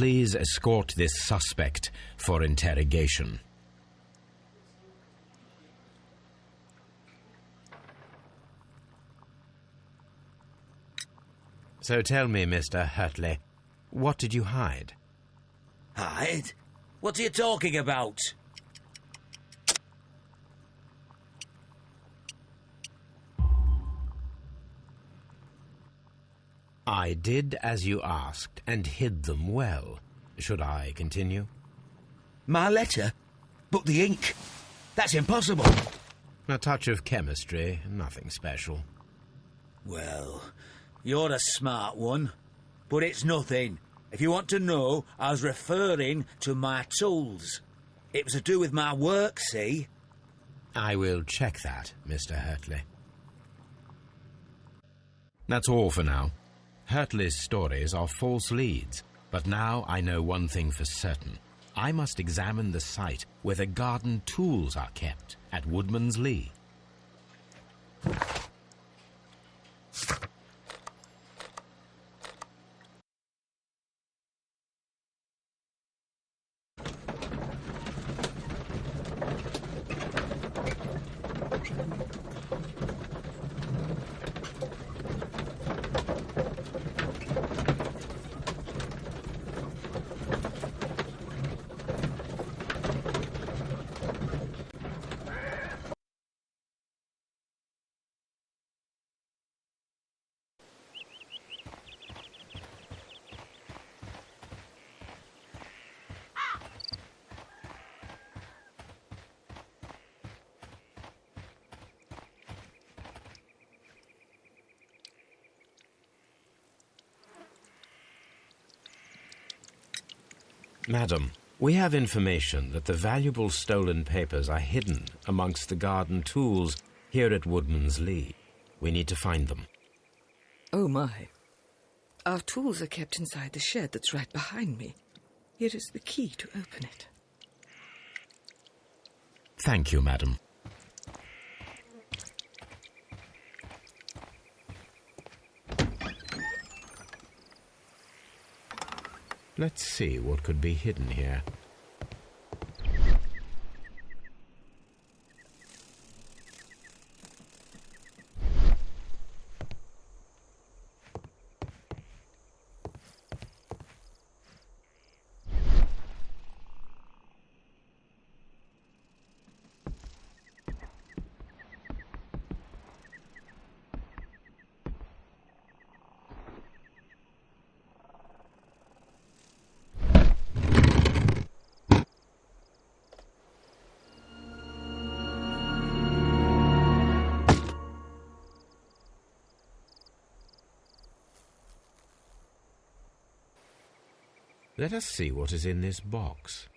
Please escort this suspect for interrogation. So tell me, Mr. Hurtley, what did you hide? Hide? What are you talking about? I did as you asked and hid them well. Should I continue? My letter? But the ink? That's impossible. A touch of chemistry, nothing special. Well, you're a smart one, but it's nothing. If you want to know, I was referring to my tools. It was to do with my work, see? I will check that, Mr. Hurtley. That's all for now. Hurtley's stories are false leads, but now I know one thing for certain. I must examine the site where the garden tools are kept at Woodman's Lee. Madam, we have information that the valuable stolen papers are hidden amongst the garden tools here at Woodman's Lee. We need to find them. Oh, my. Our tools are kept inside the shed that's right behind me. Here is the key to open it. Thank you, madam. Let's see what could be hidden here. Let us see what is in this box.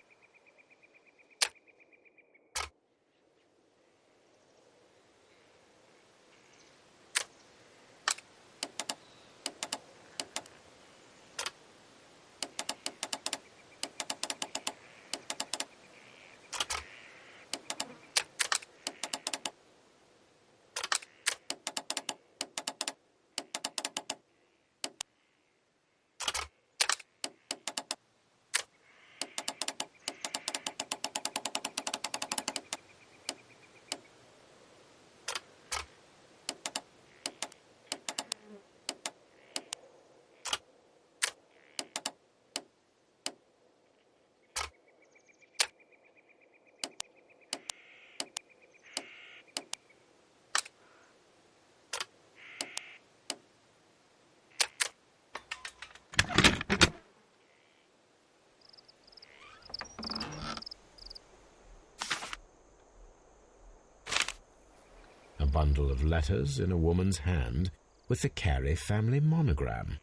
bundle of letters in a woman's hand with the Carey family monogram.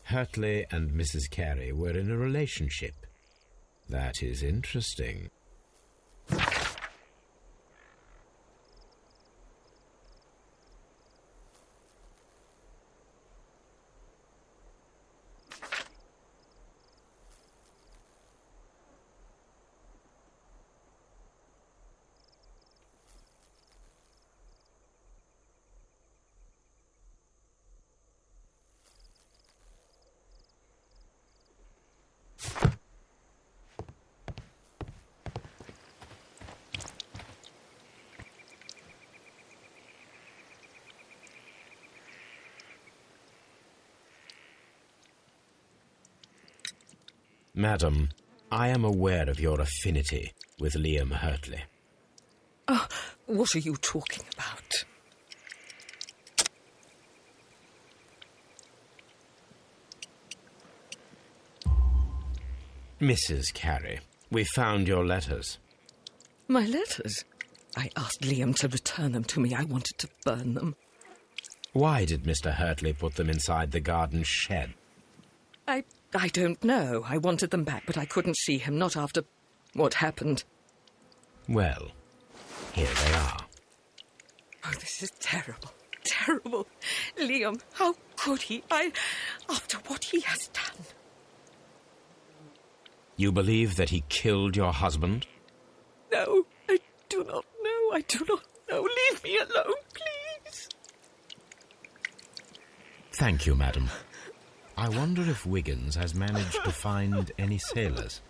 Hurtley and Mrs. Carey were in a relationship. That is interesting. Madam, I am aware of your affinity with Liam Hurtley. Oh, what are you talking about? Mrs. Carey, we found your letters. My letters? I asked Liam to return them to me. I wanted to burn them. Why did Mr. Hurtley put them inside the garden shed? I don't know. I wanted them back, but I couldn't see him, not after what happened. Well, here they are. Oh, this is terrible. Terrible. Liam, how could he? After what he has done. You believe that he killed your husband? No, I do not know. I do not know. Leave me alone, please. Thank you, madam. I wonder if Wiggins has managed to find any sailors.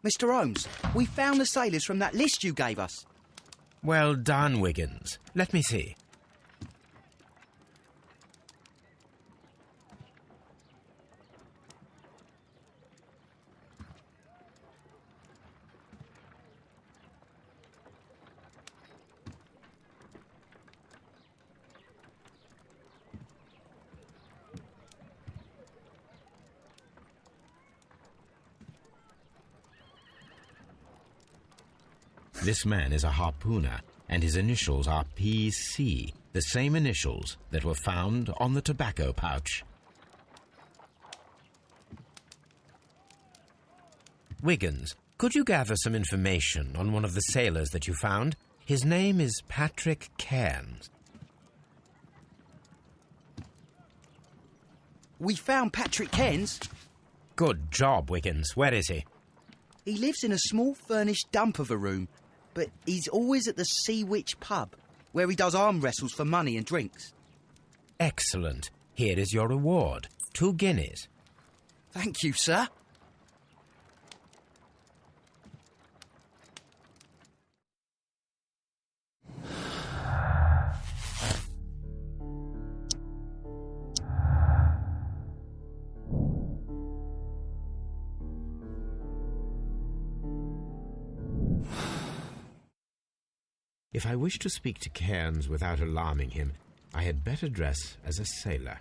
Mr. Holmes, we found the sailors from that list you gave us. Well done, Wiggins. Let me see. This man is a harpooner, and his initials are PC, the same initials that were found on the tobacco pouch. Wiggins, could you gather some information on one of the sailors that you found? His name is Patrick Cairns. We found Patrick Cairns. Good job, Wiggins. Where is he? He lives in a small furnished dump of a room, but he's always at the Sea Witch pub, where he does arm wrestles for money and drinks. Excellent. Here is your reward. 2 guineas. Thank you, sir. If I wish to speak to Cairns without alarming him, I had better dress as a sailor.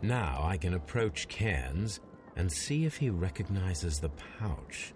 Now I can approach Cairns and see if he recognizes the pouch.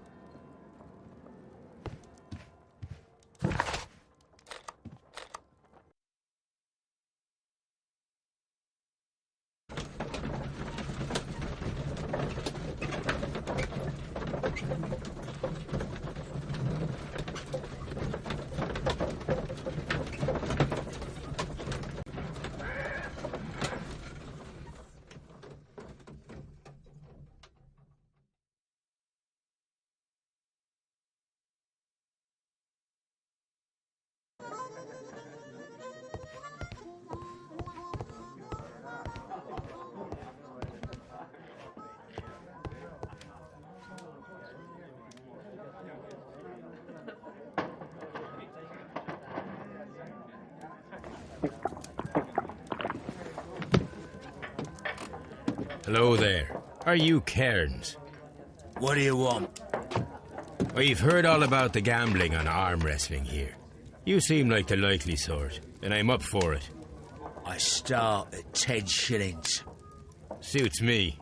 Hello there. Are you Cairns? What do you want? I've heard all about the gambling on arm wrestling here. You seem like the likely sort, and I'm up for it. I start at 10 shillings. Suits me.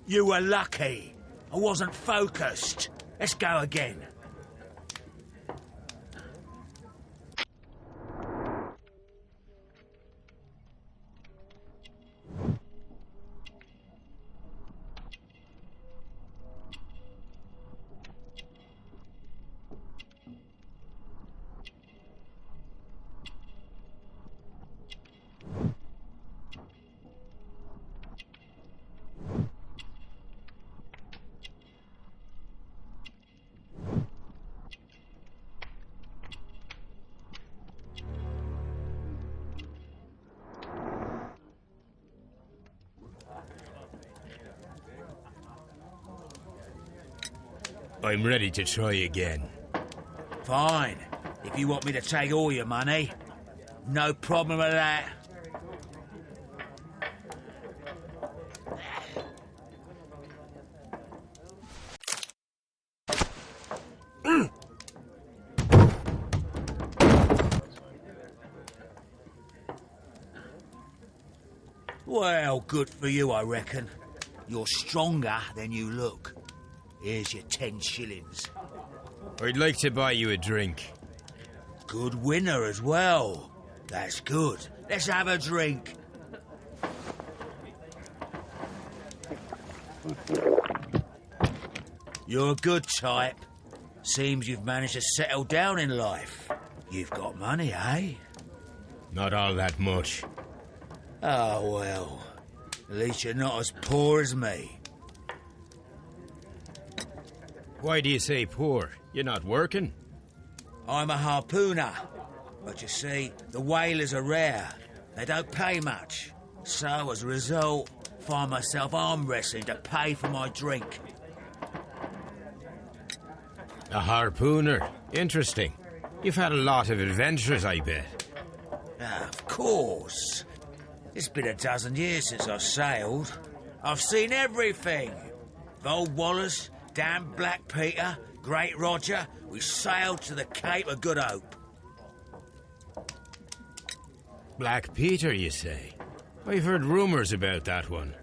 You were lucky. I wasn't focused. Let's go again. I'm ready to try again. Fine. If you want me to take all your money, no problem with that. Well, good for you, I reckon. You're stronger than you look. Here's your 10 shillings. I'd like to buy you a drink. Good winner as well. That's good. Let's have a drink. You're a good type. Seems you've managed to settle down in life. You've got money, eh? Not all that much. Oh, well. At least you're not as poor as me. Why do you say poor? You're not working? I'm a harpooner. But you see, the whalers are rare. They don't pay much. So, as a result, find myself arm wrestling to pay for my drink. A harpooner. Interesting. You've had a lot of adventures, I bet. Of course. It's been a dozen years since I sailed. I've seen everything. Old Wallace, damn Black Peter, Great Roger. We sailed to the Cape of Good Hope. Black Peter, you say? I've heard rumours about that one.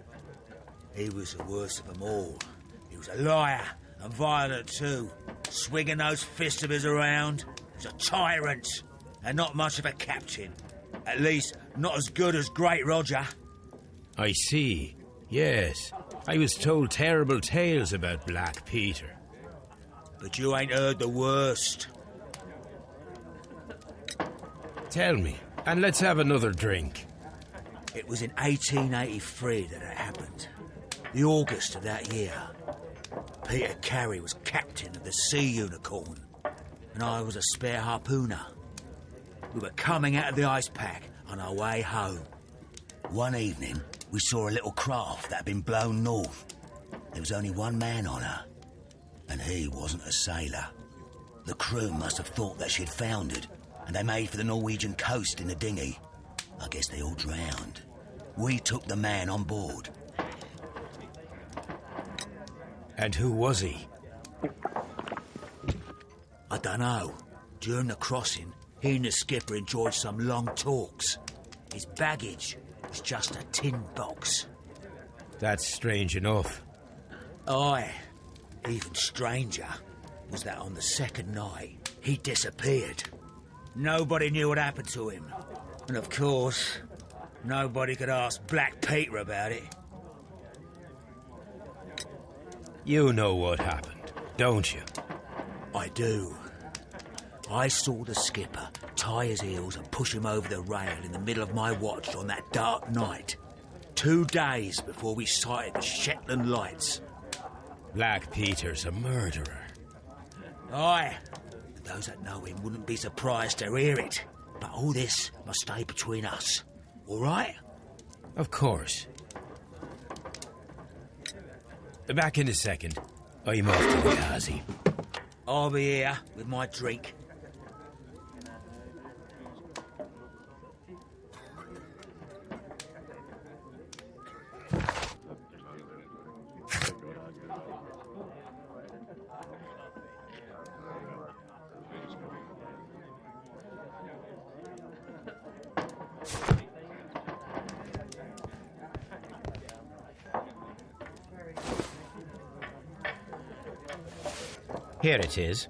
He was the worst of them all. He was a liar and violent too, swinging those fists of his around. He was a tyrant and not much of a captain. At least, not as good as Great Roger. I see. Yes. I was told terrible tales about Black Peter. But you ain't heard the worst. Tell me, and let's have another drink. It was in 1883 that it happened. The August of that year. Peter Carey was captain of the Sea Unicorn, and I was a spare harpooner. We were coming out of the ice pack on our way home. One evening, we saw a little craft that had been blown north. There was only one man on her, and he wasn't a sailor. The crew must have thought that she'd foundered, and they made for the Norwegian coast in a dinghy. I guess they all drowned. We took the man on board. And who was he? I dunno. During the crossing, he and the skipper enjoyed some long talks. His baggage was just a tin box. That's strange enough. Aye. Even stranger was that on the second night, he disappeared. Nobody knew what happened to him. And of course, nobody could ask Black Peter about it. You know what happened, don't you? I do. I saw the skipper tie his heels and push him over the rail in the middle of my watch on that dark night. 2 days before we sighted the Shetland lights. Black Peter's a murderer. Aye. Those that know him wouldn't be surprised to hear it. But all this must stay between us. All right? Of course. Back in a second. I'm off to the Ghazi. I'll be here with my drink. Here it is.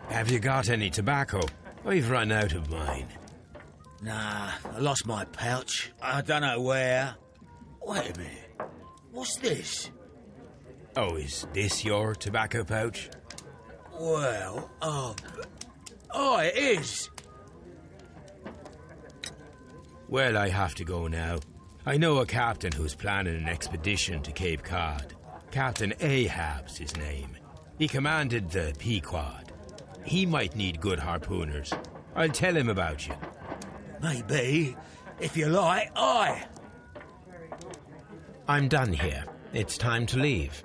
Have you got any tobacco? I've run out of mine. Nah, I lost my pouch. I don't know where. Wait a minute. What's this? Oh, is this your tobacco pouch? Well, oh, it is. Well, I have to go now. I know a captain who's planning an expedition to Cape Cod. Captain Ahab's his name. He commanded the Pequod. He might need good harpooners. I'll tell him about you. Maybe. If you like, aye. I'm done here. It's time to leave.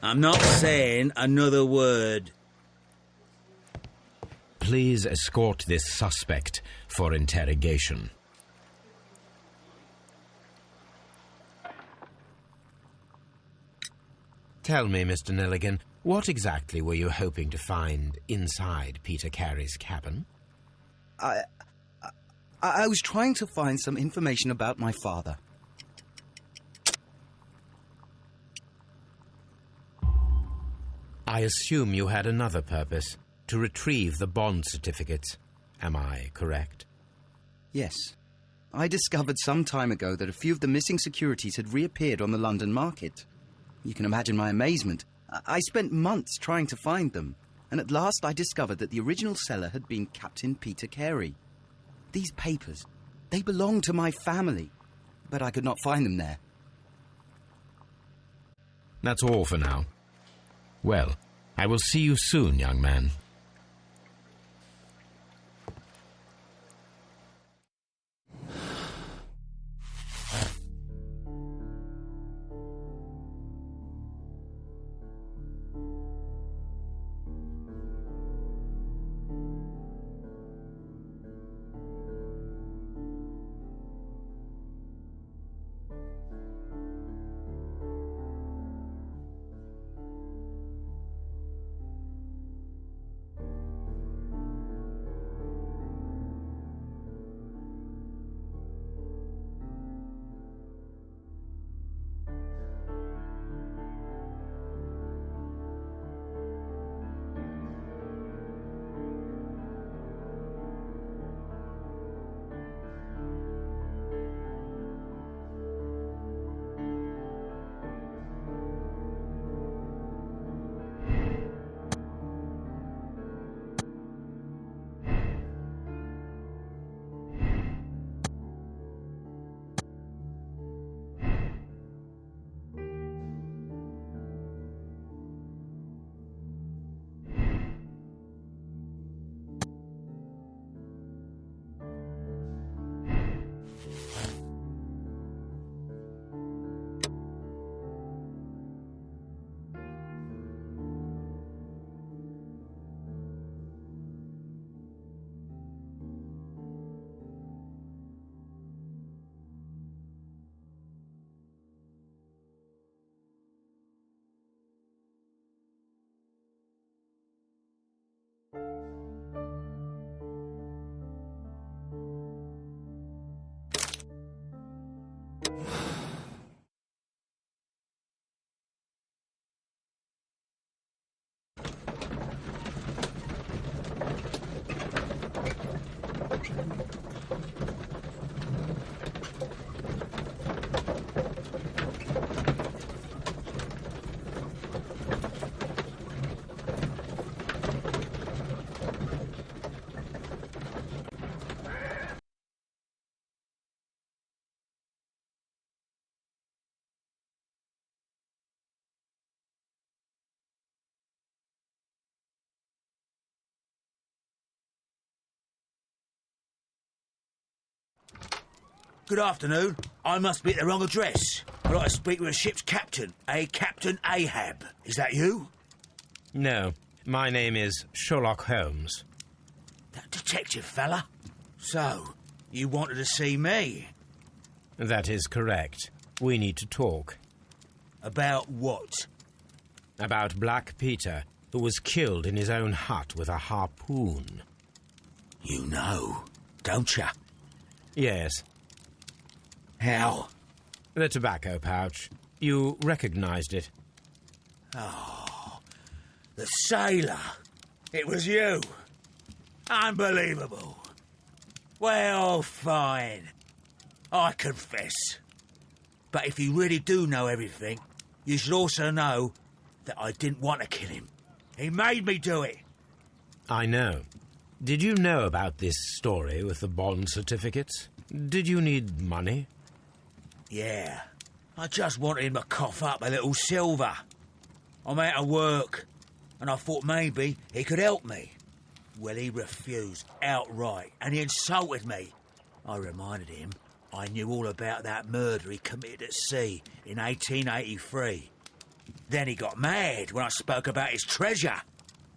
I'm not saying another word. Please escort this suspect for interrogation. Tell me, Mr. Nelligan, what exactly were you hoping to find inside Peter Carey's cabin? I was trying to find some information about my father. I assume you had another purpose, to retrieve the bond certificates. Am I correct? Yes. I discovered some time ago that a few of the missing securities had reappeared on the London market. You can imagine my amazement. I spent months trying to find them, and at last I discovered that the original seller had been Captain Peter Carey. These papers, they belonged to my family, but I could not find them there. That's all for now. Well, I will see you soon, young man. Good afternoon. I must be at the wrong address. I'd like to speak with a ship's captain, a Captain Ahab. Is that you? No, my name is Sherlock Holmes. That detective fella? So, you wanted to see me? That is correct. We need to talk. About what? About Black Peter, who was killed in his own hut with a harpoon. You know, don't you? Yes. How? The tobacco pouch. You recognized it. Oh, the sailor. It was you. Unbelievable. Well, fine. I confess. But if you really do know everything, you should also know that I didn't want to kill him. He made me do it. I know. Did you know about this story with the bond certificates? Did you need money? Yeah. I just wanted him to cough up a little silver. I'm out of work, and I thought maybe he could help me. Well, he refused outright, and he insulted me. I reminded him I knew all about that murder he committed at sea in 1883. Then he got mad when I spoke about his treasure.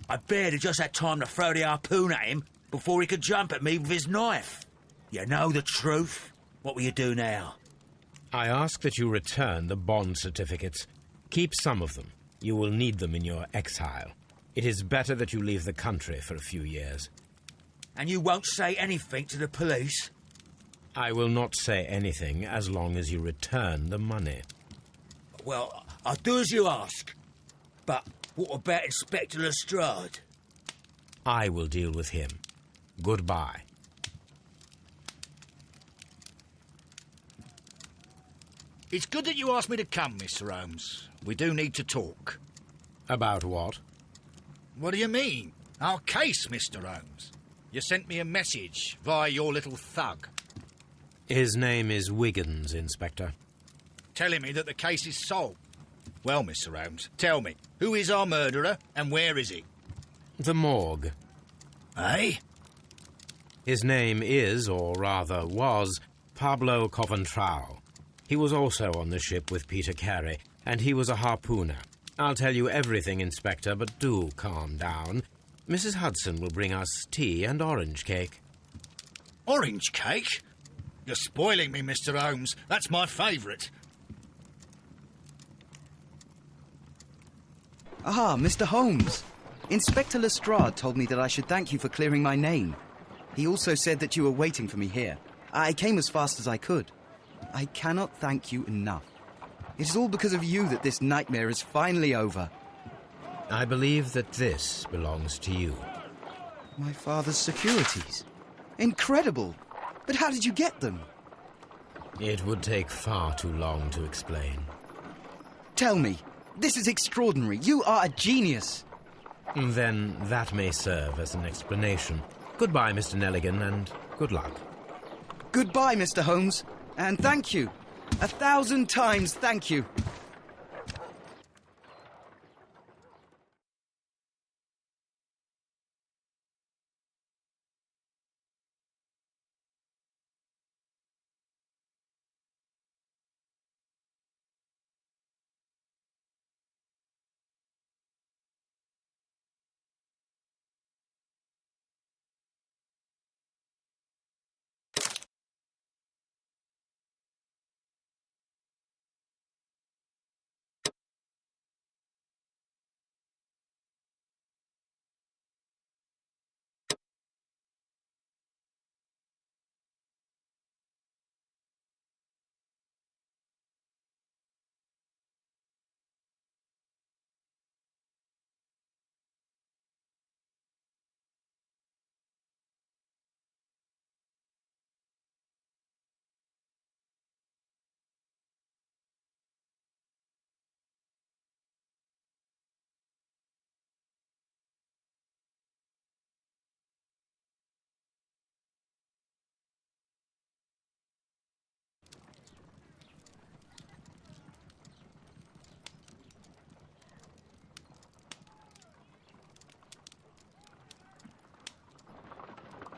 I barely just had time to throw the harpoon at him before he could jump at me with his knife. You know the truth. What will you do now? I ask that you return the bond certificates. Keep some of them. You will need them in your exile. It is better that you leave the country for a few years. And you won't say anything to the police? I will not say anything as long as you return the money. Well, I'll do as you ask. But what about Inspector Lestrade? I will deal with him. Goodbye. It's good that you asked me to come, Mr. Holmes. We do need to talk. About what? What do you mean? Our case, Mr. Holmes. You sent me a message via your little thug. His name is Wiggins, Inspector. Telling me that the case is solved. Well, Mr. Holmes, tell me, who is our murderer and where is he? The morgue. Eh? His name is, or rather was, Pablo Coventrao. He was also on the ship with Peter Carey, and he was a harpooner. I'll tell you everything, Inspector, but do calm down. Mrs. Hudson will bring us tea and orange cake. Orange cake? You're spoiling me, Mr. Holmes. That's my favourite. Ah, Mr. Holmes. Inspector Lestrade told me that I should thank you for clearing my name. He also said that you were waiting for me here. I came as fast as I could. I cannot thank you enough. It is all because of you that this nightmare is finally over. I believe that this belongs to you. My father's securities. Incredible! But how did you get them? It would take far too long to explain. Tell me. This is extraordinary. You are a genius. Then that may serve as an explanation. Goodbye, Mr. Nelligan, and good luck. Goodbye, Mr. Holmes. And thank you. 1,000 times thank you.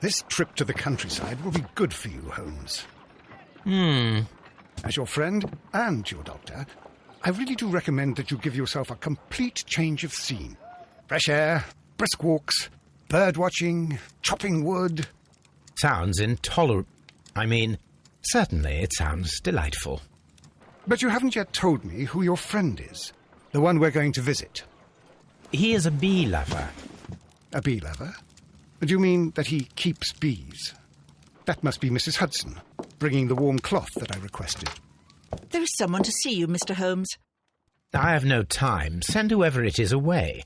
This trip to the countryside will be good for you, Holmes. As your friend and your doctor, I really do recommend that you give yourself a complete change of scene. Fresh air, brisk walks, bird watching, chopping wood. Sounds intolerable. I mean, certainly it sounds delightful. But you haven't yet told me who your friend is, the one we're going to visit. He is a bee lover. A bee lover? Do you mean that he keeps bees? That must be Mrs. Hudson, bringing the warm cloth that I requested. There is someone to see you, Mr. Holmes. I have no time. Send whoever it is away.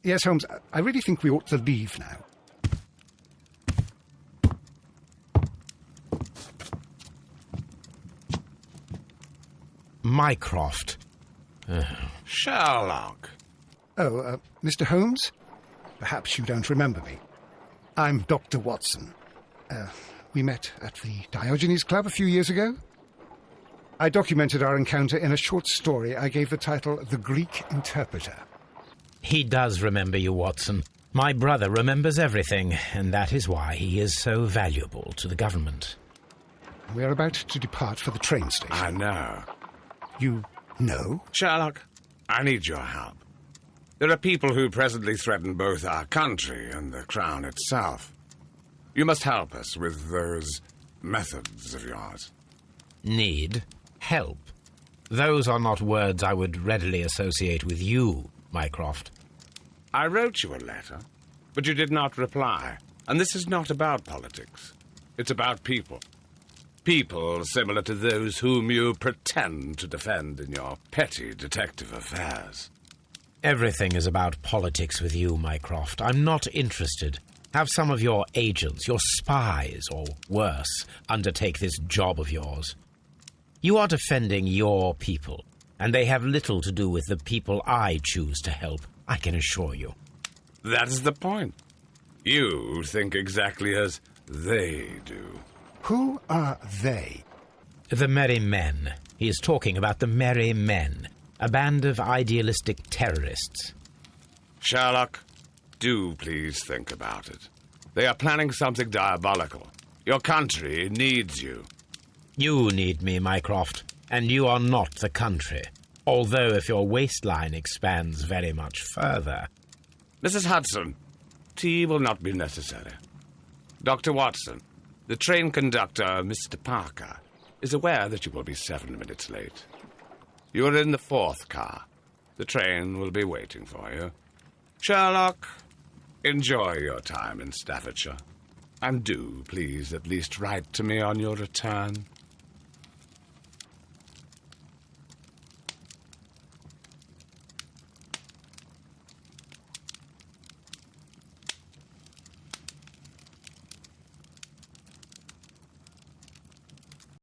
Yes, Holmes, I really think we ought to leave now. Mycroft. Sherlock. Oh, Mr. Holmes? Perhaps you don't remember me. I'm Dr. Watson. We met at the Diogenes Club a few years ago. I documented our encounter in a short story I gave the title The Greek Interpreter. He does remember you, Watson. My brother remembers everything, and that is why he is so valuable to the government. We're about to depart for the train station. I know. You know? Sherlock, I need your help. There are people who presently threaten both our country and the Crown itself. You must help us with those methods of yours. Need? Help? Those are not words I would readily associate with you, Mycroft. I wrote you a letter, but you did not reply. And this is not about politics. It's about people. People similar to those whom you pretend to defend in your petty detective affairs. Everything is about politics with you, Mycroft. I'm not interested. Have some of your agents, your spies, or worse, undertake this job of yours. You are defending your people, and they have little to do with the people I choose to help, I can assure you. That's the point. You think exactly as they do. Who are they? The Merry Men. He is talking about the Merry Men, a band of idealistic terrorists. Sherlock, do please think about it. They are planning something diabolical. Your country needs you. You need me, Mycroft, and you are not the country. Although if your waistline expands very much further... Mrs. Hudson, tea will not be necessary. Dr. Watson, the train conductor, Mr. Parker, is aware that you will be 7 minutes late. You are in the 4th car. The train will be waiting for you. Sherlock, enjoy your time in Staffordshire. And do, please, at least write to me on your return.